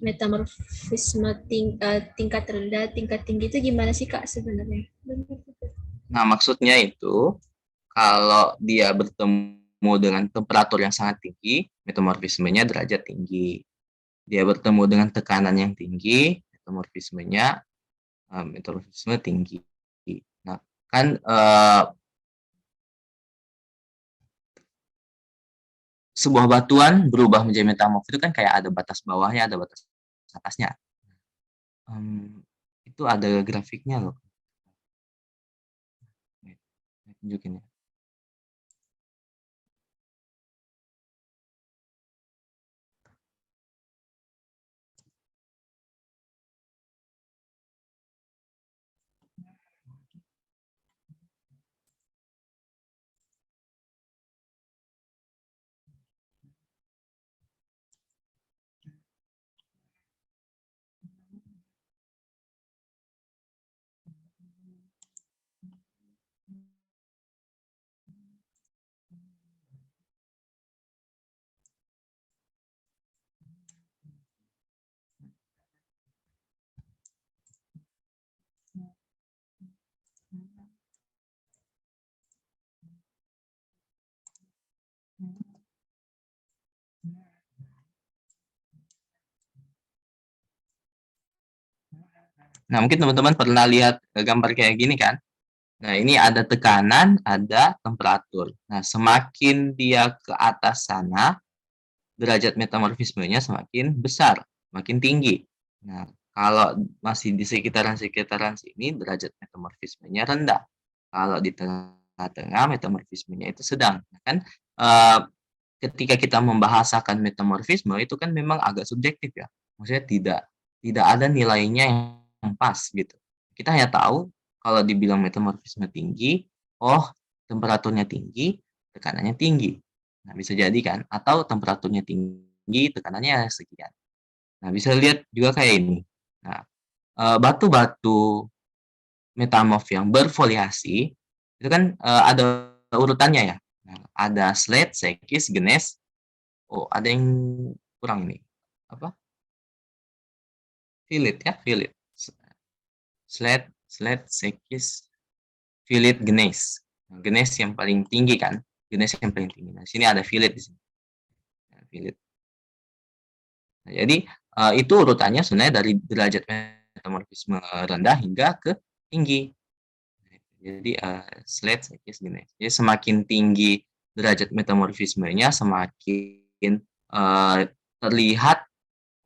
metamorfisme tingkat rendah, tingkat tinggi itu gimana sih Kak sebenarnya? Nah, maksudnya itu kalau dia bertemu dengan temperatur yang sangat tinggi, metamorfismenya derajat tinggi. Dia bertemu dengan tekanan yang tinggi, metamorfisme tinggi. Nah, kan sebuah batuan berubah menjadi metamorf itu kan kayak ada batas bawahnya, ada batas atasnya. Itu ada grafiknya loh. Tunjukin ya. Nah, mungkin teman-teman pernah lihat gambar kayak gini kan? Nah, ini ada tekanan, ada temperatur. Nah, semakin dia ke atas sana, derajat metamorfismenya semakin besar, semakin tinggi. Nah, kalau masih di sekitaran-sekitaran sini, derajat metamorfismenya rendah. Kalau di tengah-tengah, metamorfismenya itu sedang. Kan ketika kita membahasakan metamorfisme itu kan memang agak subjektif ya. Maksudnya tidak ada nilainya yang pas gitu. Kita hanya tahu kalau dibilang metamorfisme tinggi, oh temperaturnya tinggi, tekanannya tinggi. Nah, bisa jadi kan atau temperaturnya tinggi, tekanannya sekian. Nah, bisa lihat juga kayak ini. Nah, batu-batu metamorf yang berfoliasi itu kan ada urutannya ya. Nah, ada slate, sekis, genes. Oh, ada yang kurang ini. Apa? Filit ya, filit. Slate, slate, sekis, filit, genes. Nah, genes yang paling tinggi kan? Genes yang paling tinggi. Nah, sini ada filit di sini. Nah, filit. Nah, jadi itu urutannya sebenarnya dari derajat metamorfisme rendah hingga ke tinggi. Jadi slate, sekis, genes. Jadi semakin tinggi derajat metamorfismenya, semakin terlihat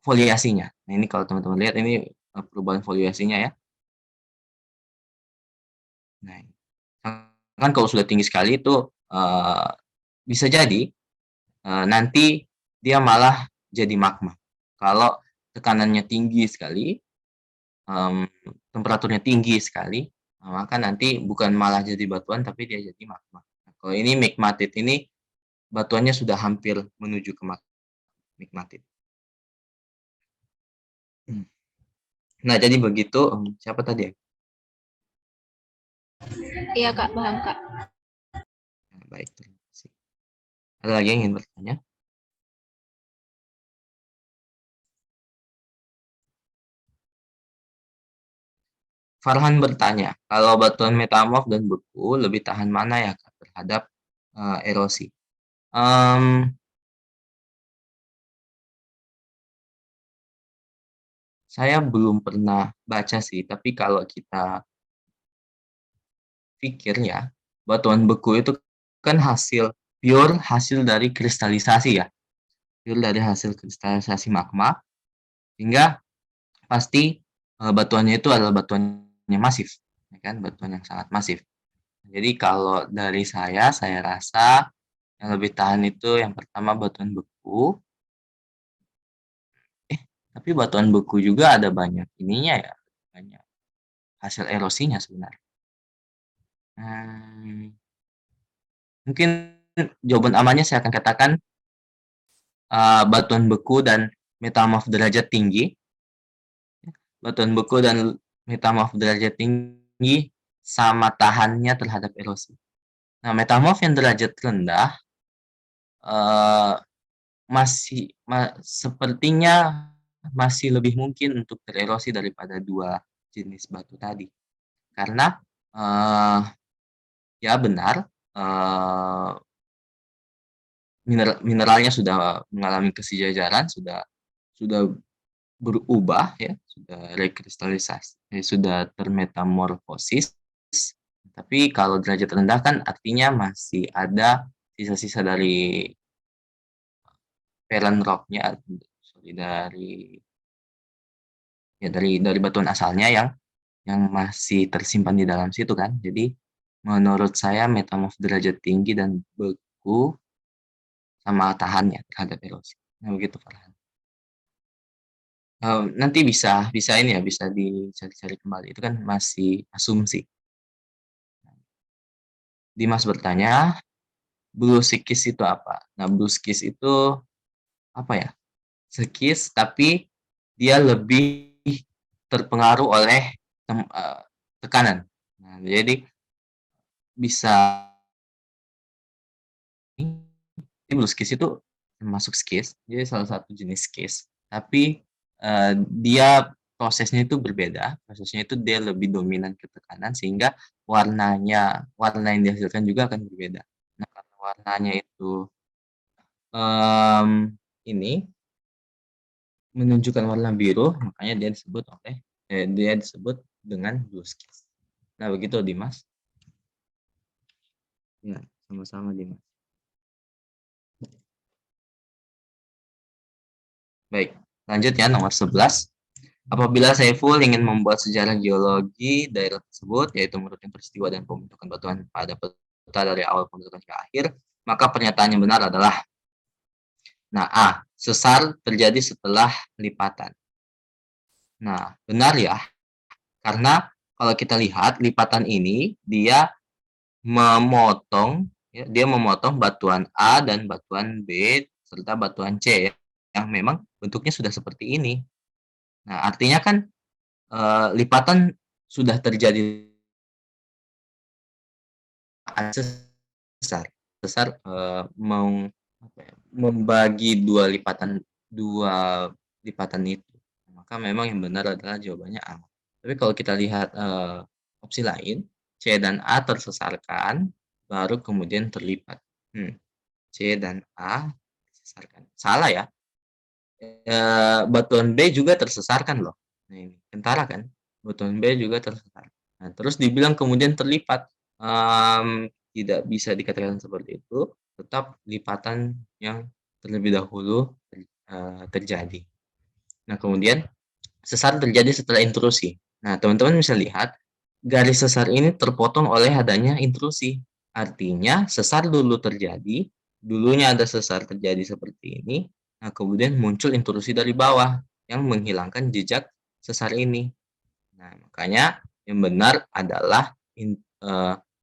foliasinya. Nah, ini kalau teman-teman lihat ini perubahan foliasinya ya. Nah, kan kalau sudah tinggi sekali itu bisa jadi nanti dia malah jadi magma. Kalau tekanannya tinggi sekali, temperaturnya tinggi sekali, maka nanti bukan malah jadi batuan tapi dia jadi magma. Nah, kalau ini migmatit ini batuannya sudah hampir menuju ke migmatit. Nah, jadi begitu. Siapa tadi ya? Iya Kak, paham Kak. Nah, baik, terima kasih. Ada lagi yang ingin bertanya? Farhan bertanya, kalau batuan metamorf dan beku lebih tahan mana ya Kak, terhadap erosi? Saya belum pernah baca sih, tapi kalau kita pikir ya, batuan beku itu kan pure hasil dari kristalisasi ya, pure dari hasil kristalisasi magma, hingga pasti batuannya itu adalah batuannya masif, ya kan, batuan yang sangat masif. Jadi kalau dari saya rasa yang lebih tahan itu yang pertama batuan beku. Tapi batuan beku juga ada banyak ininya ya, banyak hasil erosinya sebenarnya. Hmm, mungkin jawaban amannya saya akan katakan batuan beku dan metamorf derajat tinggi. Batuan beku dan metamorf derajat tinggi sama tahannya terhadap erosi. Nah, metamorf yang derajat rendah sepertinya masih lebih mungkin untuk tererosi daripada dua jenis batu tadi. Karena ya benar, mineralnya sudah mengalami kesejajaran, sudah berubah ya, sudah rekristalisasi, sudah termetamorfosis. Tapi kalau derajat rendah kan artinya masih ada sisa-sisa dari parent rock-nya, dari batuan asalnya yang masih tersimpan di dalam situ kan. Jadi menurut saya metamorf derajat tinggi dan beku sama tahannya terhadap erosi. Nah, begitu Farhan. Nanti bisa ini ya, bisa dicari-cari kembali. Itu kan masih asumsi. Dimas bertanya, blue skis itu apa? Nah, blue skis itu apa ya? Skis tapi dia lebih terpengaruh oleh tekanan. Nah, jadi bisa blue skis itu termasuk skis, jadi salah satu jenis skis. Tapi dia prosesnya itu berbeda. Prosesnya itu dia lebih dominan ke tekanan sehingga warna yang dihasilkan juga akan berbeda. Nah, karena warnanya itu ini menunjukkan warna biru, makanya dia disebut dengan blue skis. Nah, begitu Dimas. Ya, sama-sama Dimas. Baik, lanjut ya nomor 11. Apabila Saiful ingin membuat sejarah geologi daerah tersebut, yaitu merutin peristiwa dan pembentukan batuan pada peta dari awal pembentukan ke akhir, maka pernyataan yang benar adalah, nah A, sesar terjadi setelah lipatan. Nah, benar ya, karena kalau kita lihat lipatan ini, dia memotong batuan A dan batuan B serta batuan C yang memang bentuknya sudah seperti ini. Nah, artinya kan lipatan sudah terjadi sesar membagi dua lipatan itu. Maka memang yang benar adalah jawabannya A. Tapi kalau kita lihat opsi lain, C dan A tersesarkan, baru kemudian terlipat. C dan A tersesarkan. Salah ya. Batuan B juga tersesarkan loh. Nah, ini kentara kan. Batuan B juga tersesarkan. Nah, terus dibilang kemudian terlipat. Tidak bisa dikatakan seperti itu. Tetap lipatan yang terlebih dahulu terjadi. Nah, kemudian sesar terjadi setelah intrusi. Nah, teman-teman bisa lihat garis sesar ini terpotong oleh adanya intrusi. Artinya sesar dulu terjadi, dulunya ada sesar terjadi seperti ini, nah kemudian muncul intrusi dari bawah yang menghilangkan jejak sesar ini. Nah, makanya yang benar adalah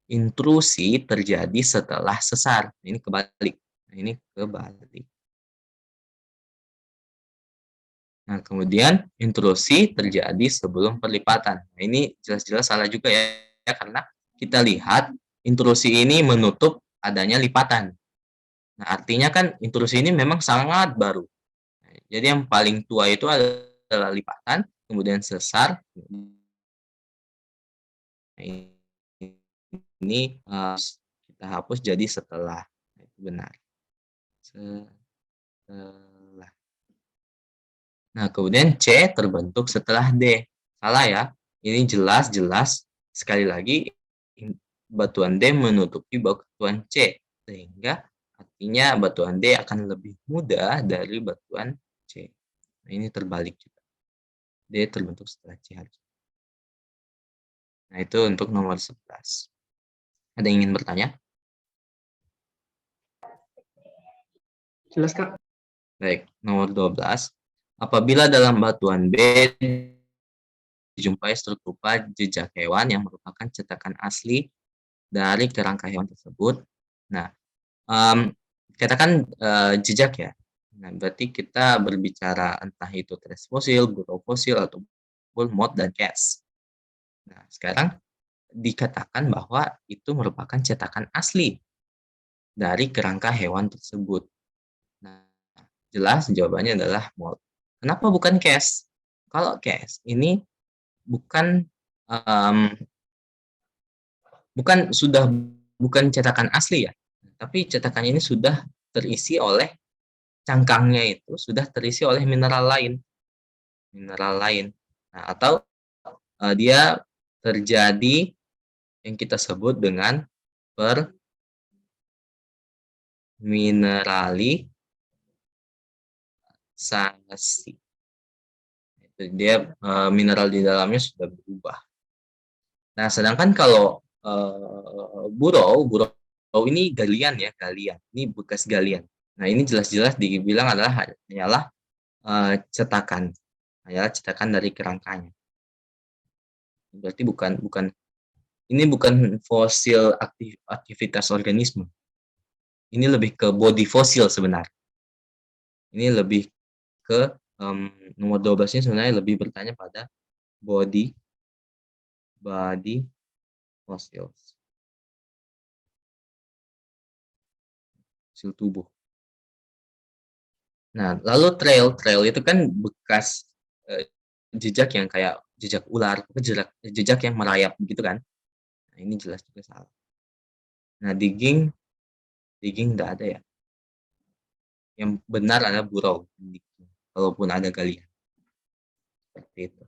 intrusi terjadi setelah sesar. Ini kebalik. Ini kebalik. Nah, kemudian intrusi terjadi sebelum perlipatan. Nah, ini jelas-jelas salah juga ya, karena kita lihat intrusi ini menutup adanya lipatan. Nah, artinya kan intrusi ini memang sangat baru. Nah, jadi yang paling tua itu adalah lipatan, kemudian sesar. Nah, ini kita hapus jadi setelah. Nah, itu benar. Setelah. Nah, kemudian C terbentuk setelah D. Salah ya. Ini jelas-jelas sekali lagi batuan D menutupi batuan C. Sehingga artinya batuan D akan lebih mudah dari batuan C. Nah, ini terbalik juga. D terbentuk setelah C. Nah, itu untuk nomor 11. Ada yang ingin bertanya? Jelas, Kak. Baik, nomor 12. Apabila dalam batuan B dijumpai struktur jejak hewan yang merupakan cetakan asli dari kerangka hewan tersebut. Nah, Katakan jejak ya. Nah, berarti kita berbicara entah itu trace fosil, burrow fosil, ataupun moth dan cast. Nah, sekarang dikatakan bahwa itu merupakan cetakan asli dari kerangka hewan tersebut. Nah, jelas jawabannya adalah moth. Kenapa bukan cast? Kalau cast ini bukan um, bukan cetakan asli ya, tapi cetakan ini sudah terisi oleh cangkangnya itu sudah terisi oleh mineral lain. Nah, atau dia terjadi yang kita sebut dengan permineralisasi. Dia mineral di dalamnya sudah berubah. Nah, sedangkan kalau burrow ini galian ya, galian. Ini bekas galian. Nah, ini jelas-jelas dibilang hanyalah cetakan dari kerangkanya. Berarti ini bukan fosil aktivitas organisme. Ini lebih ke body fosil sebenarnya. Ini lebih ke nomor 12-nya sebenarnya lebih bertanya pada body fossils. Fosil tubuh. Nah, lalu trail itu kan bekas jejak yang kayak jejak ular, jejak yang merayap gitu kan. Nah, ini jelas juga salah. Nah, digging enggak ada ya. Yang benar adalah burrow, kalaupun ada galian. Seperti itu.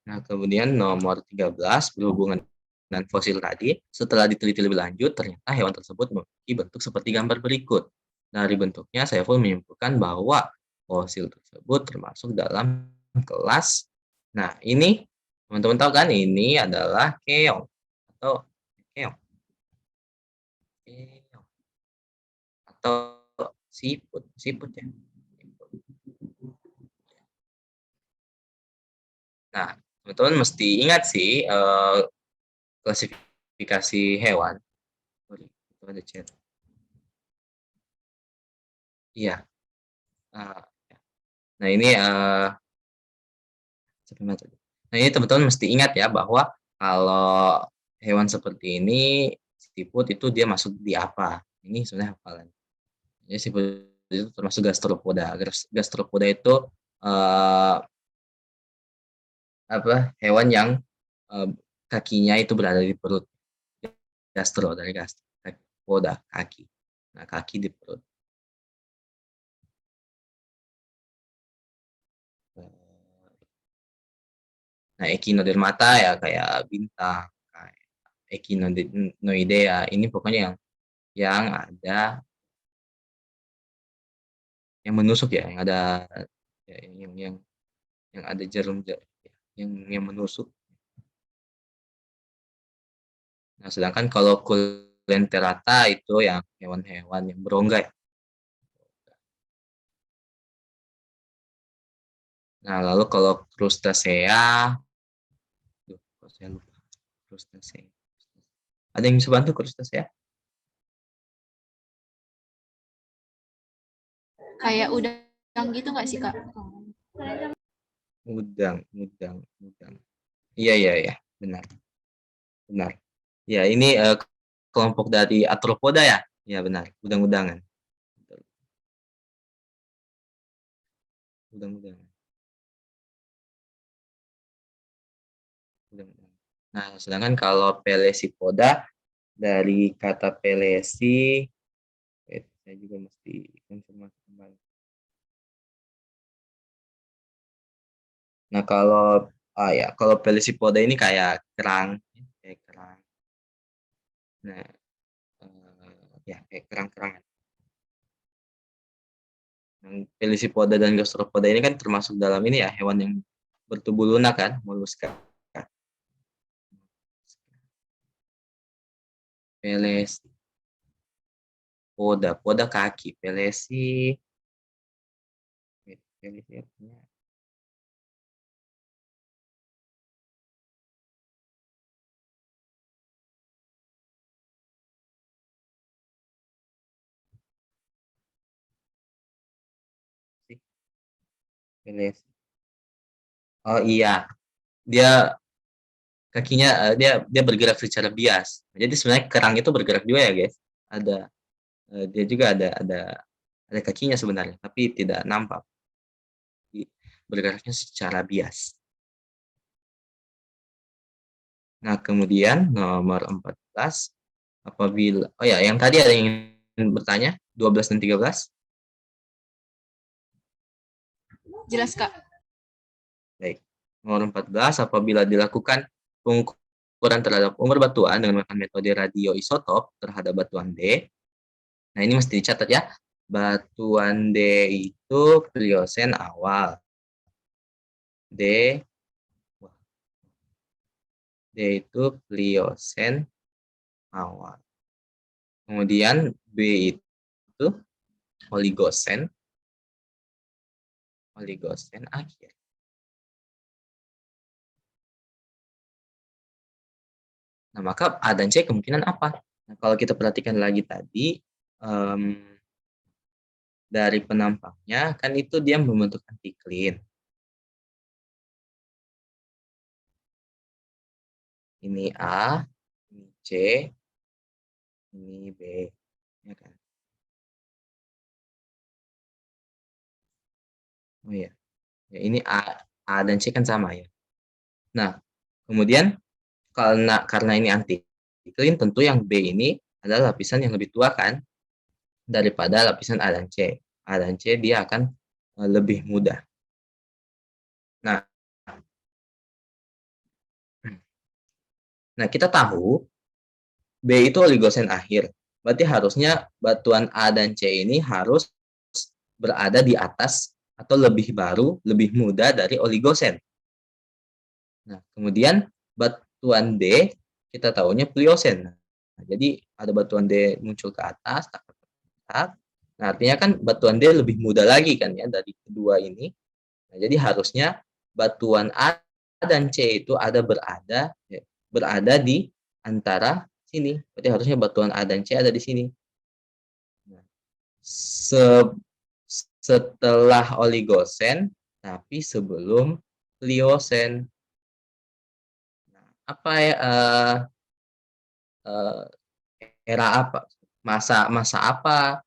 Nah, kemudian nomor 13 berhubungan dengan fosil tadi, setelah diteliti lebih lanjut, ternyata hewan tersebut memiliki bentuk seperti gambar berikut. Dari bentuknya, saya pun menyimpulkan bahwa fosil tersebut termasuk dalam kelas. Nah, ini teman-teman tahu kan, ini adalah keong atau keong atau siput ya. Nah, teman-teman mesti ingat sih klasifikasi hewan. Itu ada chat. Iya. Nah, ini Nah, ini teman-teman mesti ingat ya bahwa kalau hewan seperti ini siput itu dia masuk di apa? Ini sebenarnya hafalan. Jadi siput itu termasuk gastropoda. Gastropoda itu eh, hewan yang eh, kakinya itu berada di perut. Dari gastro. Poda kaki. Nah, kaki di perut. Nah, echinodermata ya kayak bintang, kayak echinoidea. Ini pokoknya yang ada yang menusuk ya, yang ada ya, yang ada jarum yang menusuk. Nah, sedangkan kalau Coelenterata itu yang hewan-hewan yang berongga ya. Nah, lalu kalau Crustacea, saya lupa. Crustacea. Ada yang bisa bantu Crustacea? Kayak udang gitu nggak sih, Kak? Udang. Iya, iya, benar. Ya, ini kelompok dari arthropoda ya? Ya, benar. Udang-udangan. Udang-udangan. Nah, sedangkan kalau Pelesipoda dari kata pelesi, saya juga mesti konfirmasi kembali. Nah, kalau Pelesipoda ini kayak kerang. Nah, ya kayak kerang-kerangan. Pelesipoda dan gastropoda ini kan termasuk dalam ini ya, hewan yang bertubuh lunak kan, moluska. Poda kaki, pelesi Ini. Oh iya, dia kakinya dia dia bergerak secara bias. Jadi sebenarnya kerang itu bergerak juga ya guys. Ada dia juga ada kakinya sebenarnya, tapi tidak nampak. Bergeraknya secara bias. Nah, kemudian nomor 14 apabila oh ya, yang tadi ada yang ingin bertanya 12 dan 13. Jelas, Kak. Baik. Nomor 14 apabila dilakukan pengukuran terhadap umur batuan dengan menggunakan metode radioisotop terhadap batuan D. Nah, ini mesti dicatat ya. Batuan D itu Pliocene awal. D itu Pliocene awal. Kemudian B itu Oligocene akhir. Nah, maka A dan C kemungkinan apa? Nah, kalau kita perhatikan lagi tadi, dari penampaknya kan itu dia membentuk antiklin. Ini A, ini C, ini B, ya kan? Oh iya, ya, ini A dan C kan sama ya. Nah, kemudian karena ini antiklin, tentu yang B ini adalah lapisan yang lebih tua kan daripada lapisan A dan C. A dan C dia akan lebih mudah. Nah, kita tahu B itu oligosen akhir. Berarti harusnya batuan A dan C ini harus berada di atas atau lebih baru, lebih muda dari oligosen. Nah, kemudian batuan D kita tahunya pliosen. Nah, jadi ada batuan D muncul ke atas, nah, artinya kan batuan D lebih muda lagi kan ya dari kedua ini. Nah, jadi harusnya batuan A dan C itu berada di antara sini. Berarti harusnya batuan A dan C ada di sini. Nah, setelah oligosen, tapi sebelum pliosen. Nah, apa ya era apa? Masa apa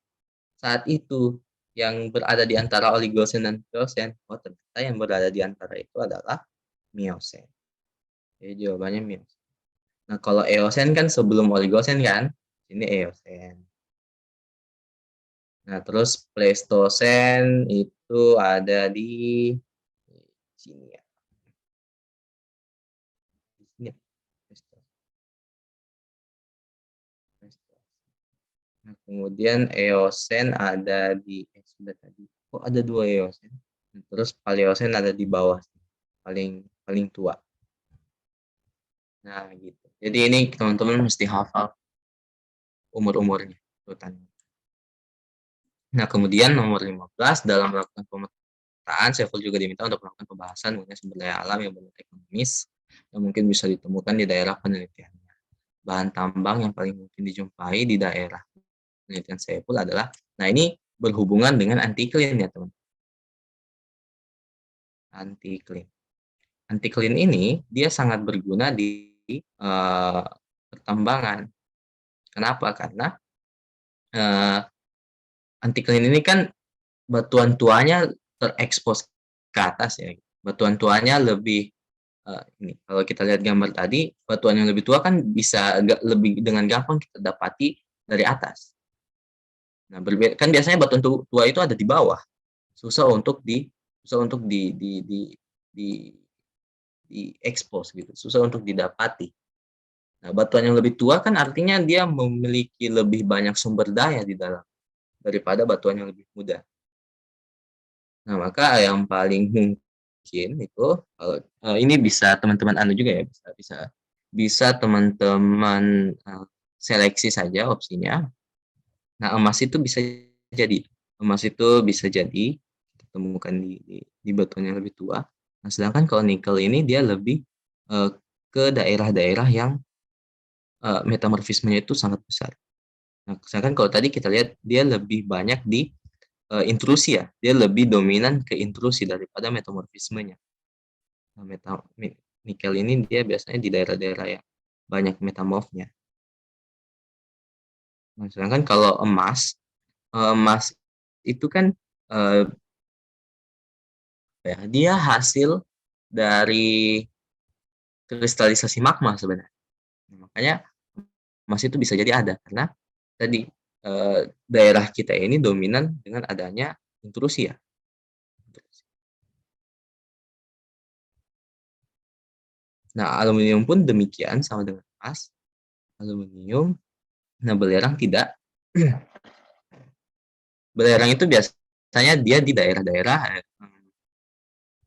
saat itu yang berada di antara oligosen dan pliosen? Oh, ternyata yang berada di antara itu adalah miosen. Jadi jawabannya miosen. Nah, kalau eosen kan sebelum oligosen kan? Ini eosen. Nah, terus Pleistosen itu ada di sini ya. Di sini. Nah, kemudian Eosen ada di sudah tadi. Oh, ada 2 Eosen. Terus Paleosen ada di bawah, paling paling tua. Nah, gitu. Jadi ini teman-teman mesti hafal umur-umurnya urutannya. Nah, kemudian nomor 15 dalam melakukan pemetaan, Saiful juga diminta untuk melakukan pembahasan mengenai sumber daya alam yang bersifat ekonomis yang mungkin bisa ditemukan di daerah penelitiannya. Bahan tambang yang paling mungkin dijumpai di daerah penelitian Saiful adalah, nah ini berhubungan dengan antiklin ya teman. Antiklin ini dia sangat berguna di pertambangan. Kenapa? Karena antiklin ini kan batuan tuanya terekspos ke atas ya. Batuan tuanya lebih ini kalau kita lihat gambar tadi, batuan yang lebih tua kan bisa lebih dengan gampang kita dapati dari atas. Nah, kan biasanya batuan tua itu ada di bawah. Susah untuk di expose gitu, susah untuk didapati. Nah, batuan yang lebih tua kan artinya dia memiliki lebih banyak sumber daya di dalam daripada batuan yang lebih muda. Nah, maka yang paling mungkin itu kalau ini bisa teman-teman juga ya, bisa teman-teman seleksi saja opsinya. Nah, emas itu bisa jadi kita temukan di batuan yang lebih tua. Nah, sedangkan kalau nikel ini dia lebih ke daerah-daerah yang metamorfismenya itu sangat besar. Nah, sedangkan kalau tadi kita lihat dia lebih banyak di intrusi ya, dia lebih dominan ke intrusi daripada metamorfismenya. Nah, nikel ini dia biasanya di daerah-daerah yang banyak metamorfnya. Nah, sedangkan kalau emas itu kan dia hasil dari kristalisasi magma sebenarnya. Nah, makanya emas itu bisa jadi ada karena tadi daerah kita ini dominan dengan adanya intrusi ya. Nah, aluminium pun demikian sama dengan emas. Aluminium, nah belerang tidak. Belerang itu biasanya dia di daerah-daerah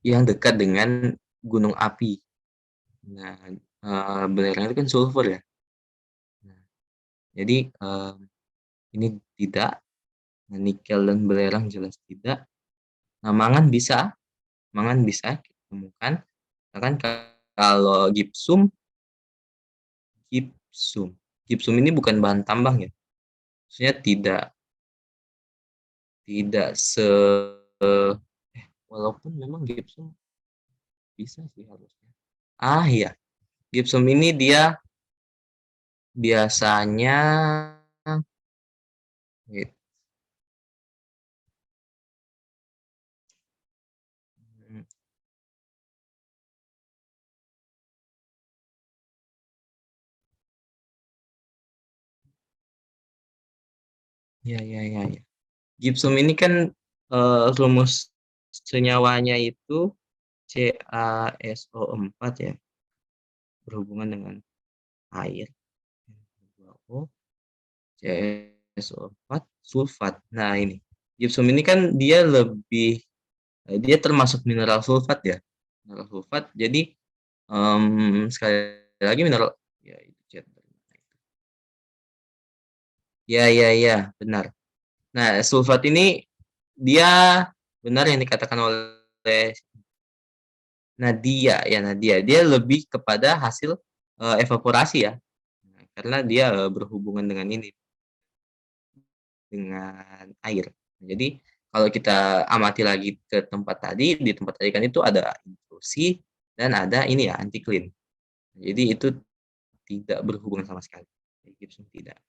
yang dekat dengan gunung api. Nah, belerang itu kan sulfur ya. Nah, jadi ini tidak. Nah, nikel dan belerang jelas tidak. Nah, mangan bisa kita temukan. Kan kalau gipsum ini bukan bahan tambang ya. Maksudnya tidak walaupun memang gipsum bisa sih harusnya. Iya. Gipsum ini dia biasanya gitu. Ya. Gipsum ini kan rumus senyawanya itu CaSO4 ya, berhubungan dengan air. O CaSO4 sulfat. Nah, ini gipsum ini kan dia termasuk mineral sulfat ya. Mineral sulfat. Jadi sekali lagi mineral ya itu chat. Ya, benar. Nah, sulfat ini dia benar yang dikatakan oleh Nadia. Dia lebih kepada hasil evaporasi ya. Nah, karena dia berhubungan dengan dengan air. Jadi kalau kita amati lagi ke di tempat tadi kan itu ada intrusi dan ada ini ya antiklin. Jadi itu tidak berhubungan sama sekali. Gibson tidak.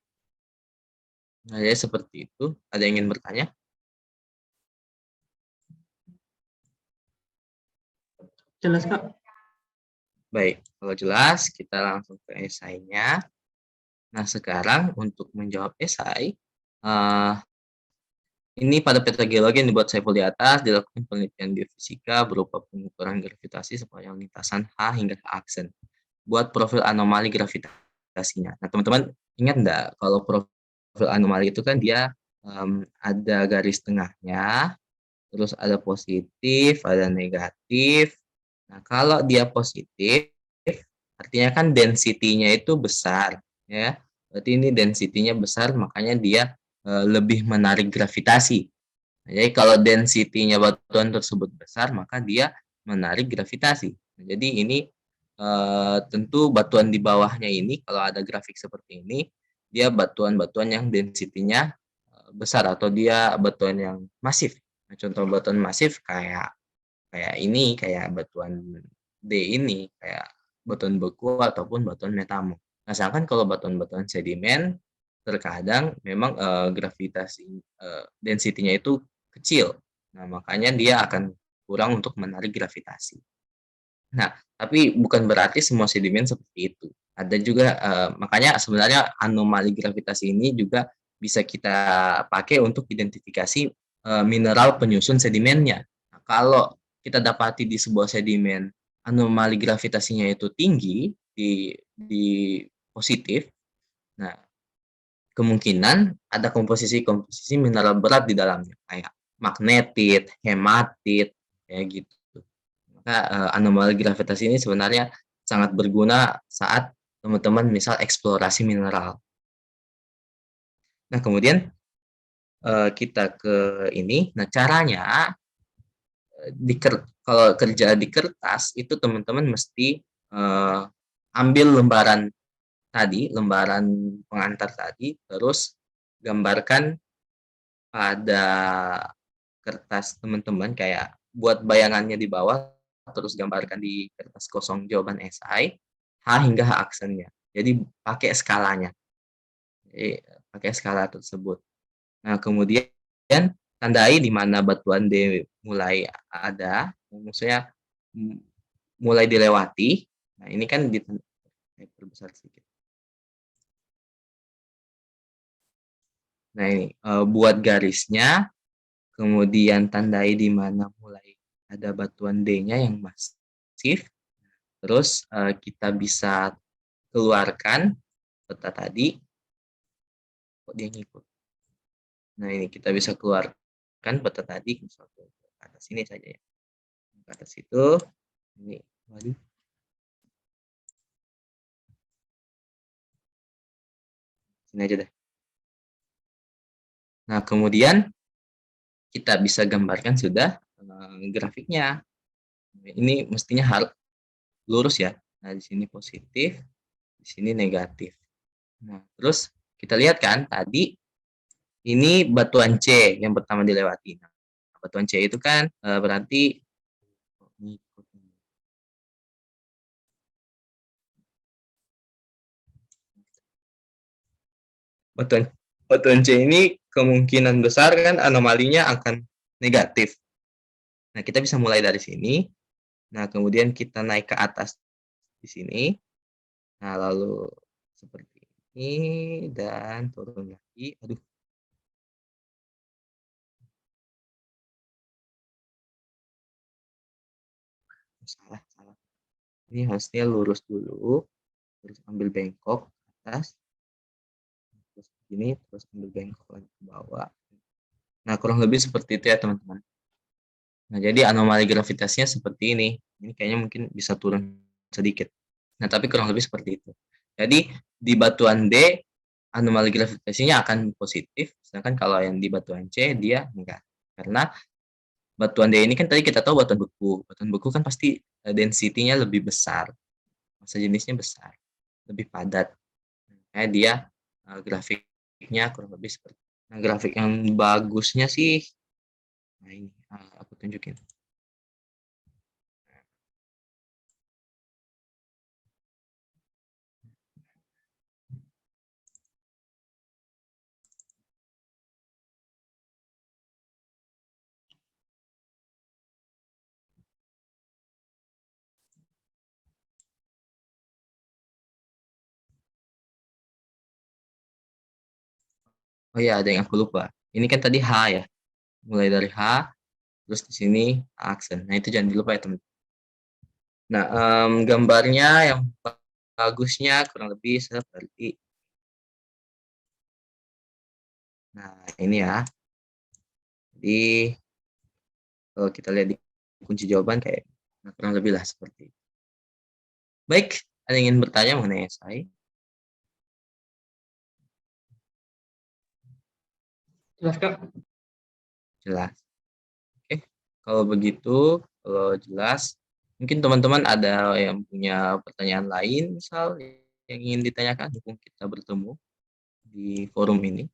Nah, ya seperti itu. Ada yang ingin bertanya? Jelas, Kak. Baik, kalau jelas kita langsung ke esainya. Nah, sekarang untuk menjawab esai, ini pada peta geologi yang dibuat Saiful di atas, dilakukan penelitian biofisika berupa pengukuran gravitasi sepanjang lintasan H hingga H aksen. Buat profil anomali gravitasinya. Nah, teman-teman ingat enggak kalau profil anomali itu kan dia ada garis tengahnya, terus ada positif, ada negatif. Nah, kalau dia positif, artinya kan density-nya itu besar, ya. Berarti ini density-nya besar, makanya dia lebih menarik gravitasi. Nah, jadi kalau density-nya batuan tersebut besar, maka dia menarik gravitasi. Nah, jadi ini tentu batuan di bawahnya ini, kalau ada grafik seperti ini, dia batuan-batuan yang density-nya besar atau dia batuan yang masif. Nah, contoh batuan masif kayak kayak batuan D ini, kayak batuan beku ataupun batuan metamo. Nah, sedangkan kalau batuan-batuan sedimen terkadang memang gravitasi density-nya itu kecil. Nah, makanya dia akan kurang untuk menarik gravitasi. Nah, tapi bukan berarti semua sedimen seperti itu. Ada juga makanya sebenarnya anomali gravitasi ini juga bisa kita pakai untuk identifikasi mineral penyusun sedimennya. Nah, kalau kita dapati di sebuah sedimen anomali gravitasinya itu tinggi di positif, nah kemungkinan ada komposisi mineral berat di dalamnya kayak magnetit, hematit, kayak gitu. Maka anomali gravitasi ini sebenarnya sangat berguna saat teman-teman misal eksplorasi mineral. Nah, kemudian kita ke ini. Nah, caranya kalau kerja di kertas itu teman-teman mesti ambil lembaran pengantar tadi, terus gambarkan pada kertas teman-teman, kayak buat bayangannya di bawah, terus gambarkan di kertas kosong jawaban esai, H hingga H aksennya. Jadi pakai skalanya. Jadi, pakai skala tersebut. Nah, kemudian tandai di mana batuan D mulai ada, maksudnya mulai dilewati. Nah, ini kan diperbesar sedikit. Nah, ini buat garisnya, kemudian tandai di mana mulai ada batuan D-nya yang masif. Terus kita bisa keluarkan peta tadi. Kok dia ngikut? Nah, ini kita bisa keluarkan peta tadi ke atas sini saja ya. Ke atas itu, ini, waduh. Sini aja deh. Nah, kemudian kita bisa gambarkan sudah grafiknya. Ini mestinya harus lurus ya. Nah, di sini positif, di sini negatif. Nah, terus kita lihat kan tadi ini batuan C yang pertama dilewati. Nah, batuan C itu kan berarti batuan C ini kemungkinan besar kan anomalinya akan negatif. Nah, kita bisa mulai dari sini. Nah, kemudian kita naik ke atas di sini. Nah, lalu seperti ini dan turun lagi. Aduh. Salah. Ini harusnya lurus dulu. Terus ambil bengkok ke atas. Terus begini, terus ambil bengkok lagi ke bawah. Nah, kurang lebih seperti itu ya, teman-teman. Nah, jadi anomali gravitasinya seperti ini. Ini kayaknya mungkin bisa turun sedikit. Nah, tapi kurang lebih seperti itu. Jadi, di batuan D, anomali gravitasinya akan positif, sedangkan kalau yang di batuan C, dia enggak. Karena batuan D ini kan tadi kita tahu batuan beku. Batuan beku kan pasti density-nya lebih besar. Massa jenisnya besar. Lebih padat. Nah, dia grafiknya kurang lebih seperti itu. Nah, grafik yang bagusnya sih, nah ini aku tunjukin. Oh iya, ada yang aku lupa. Ini kan tadi H ya. Mulai dari H, terus di sini aksen. Nah, itu jangan dilupa ya, teman. Nah, gambarnya yang bagusnya kurang lebih seperti. Nah, ini ya. Jadi, kalau kita lihat di kunci jawaban kayak kurang lebih lah seperti itu. Baik, ada yang ingin bertanya mengenai esai? Jelas, Kak. Jelas. Oke, kalau begitu, kalau jelas, mungkin teman-teman ada yang punya pertanyaan lain, misal yang ingin ditanyakan, mumpung kita bertemu di forum ini.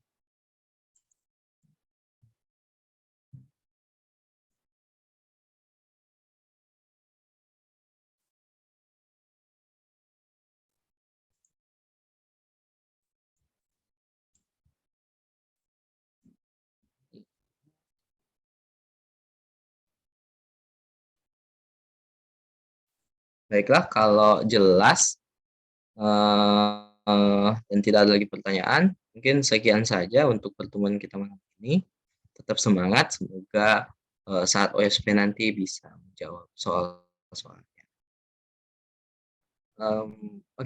Baiklah, kalau jelas dan tidak ada lagi pertanyaan, mungkin sekian saja untuk pertemuan kita malam ini. Tetap semangat, semoga saat OSP nanti bisa menjawab soal-soalnya. Oke.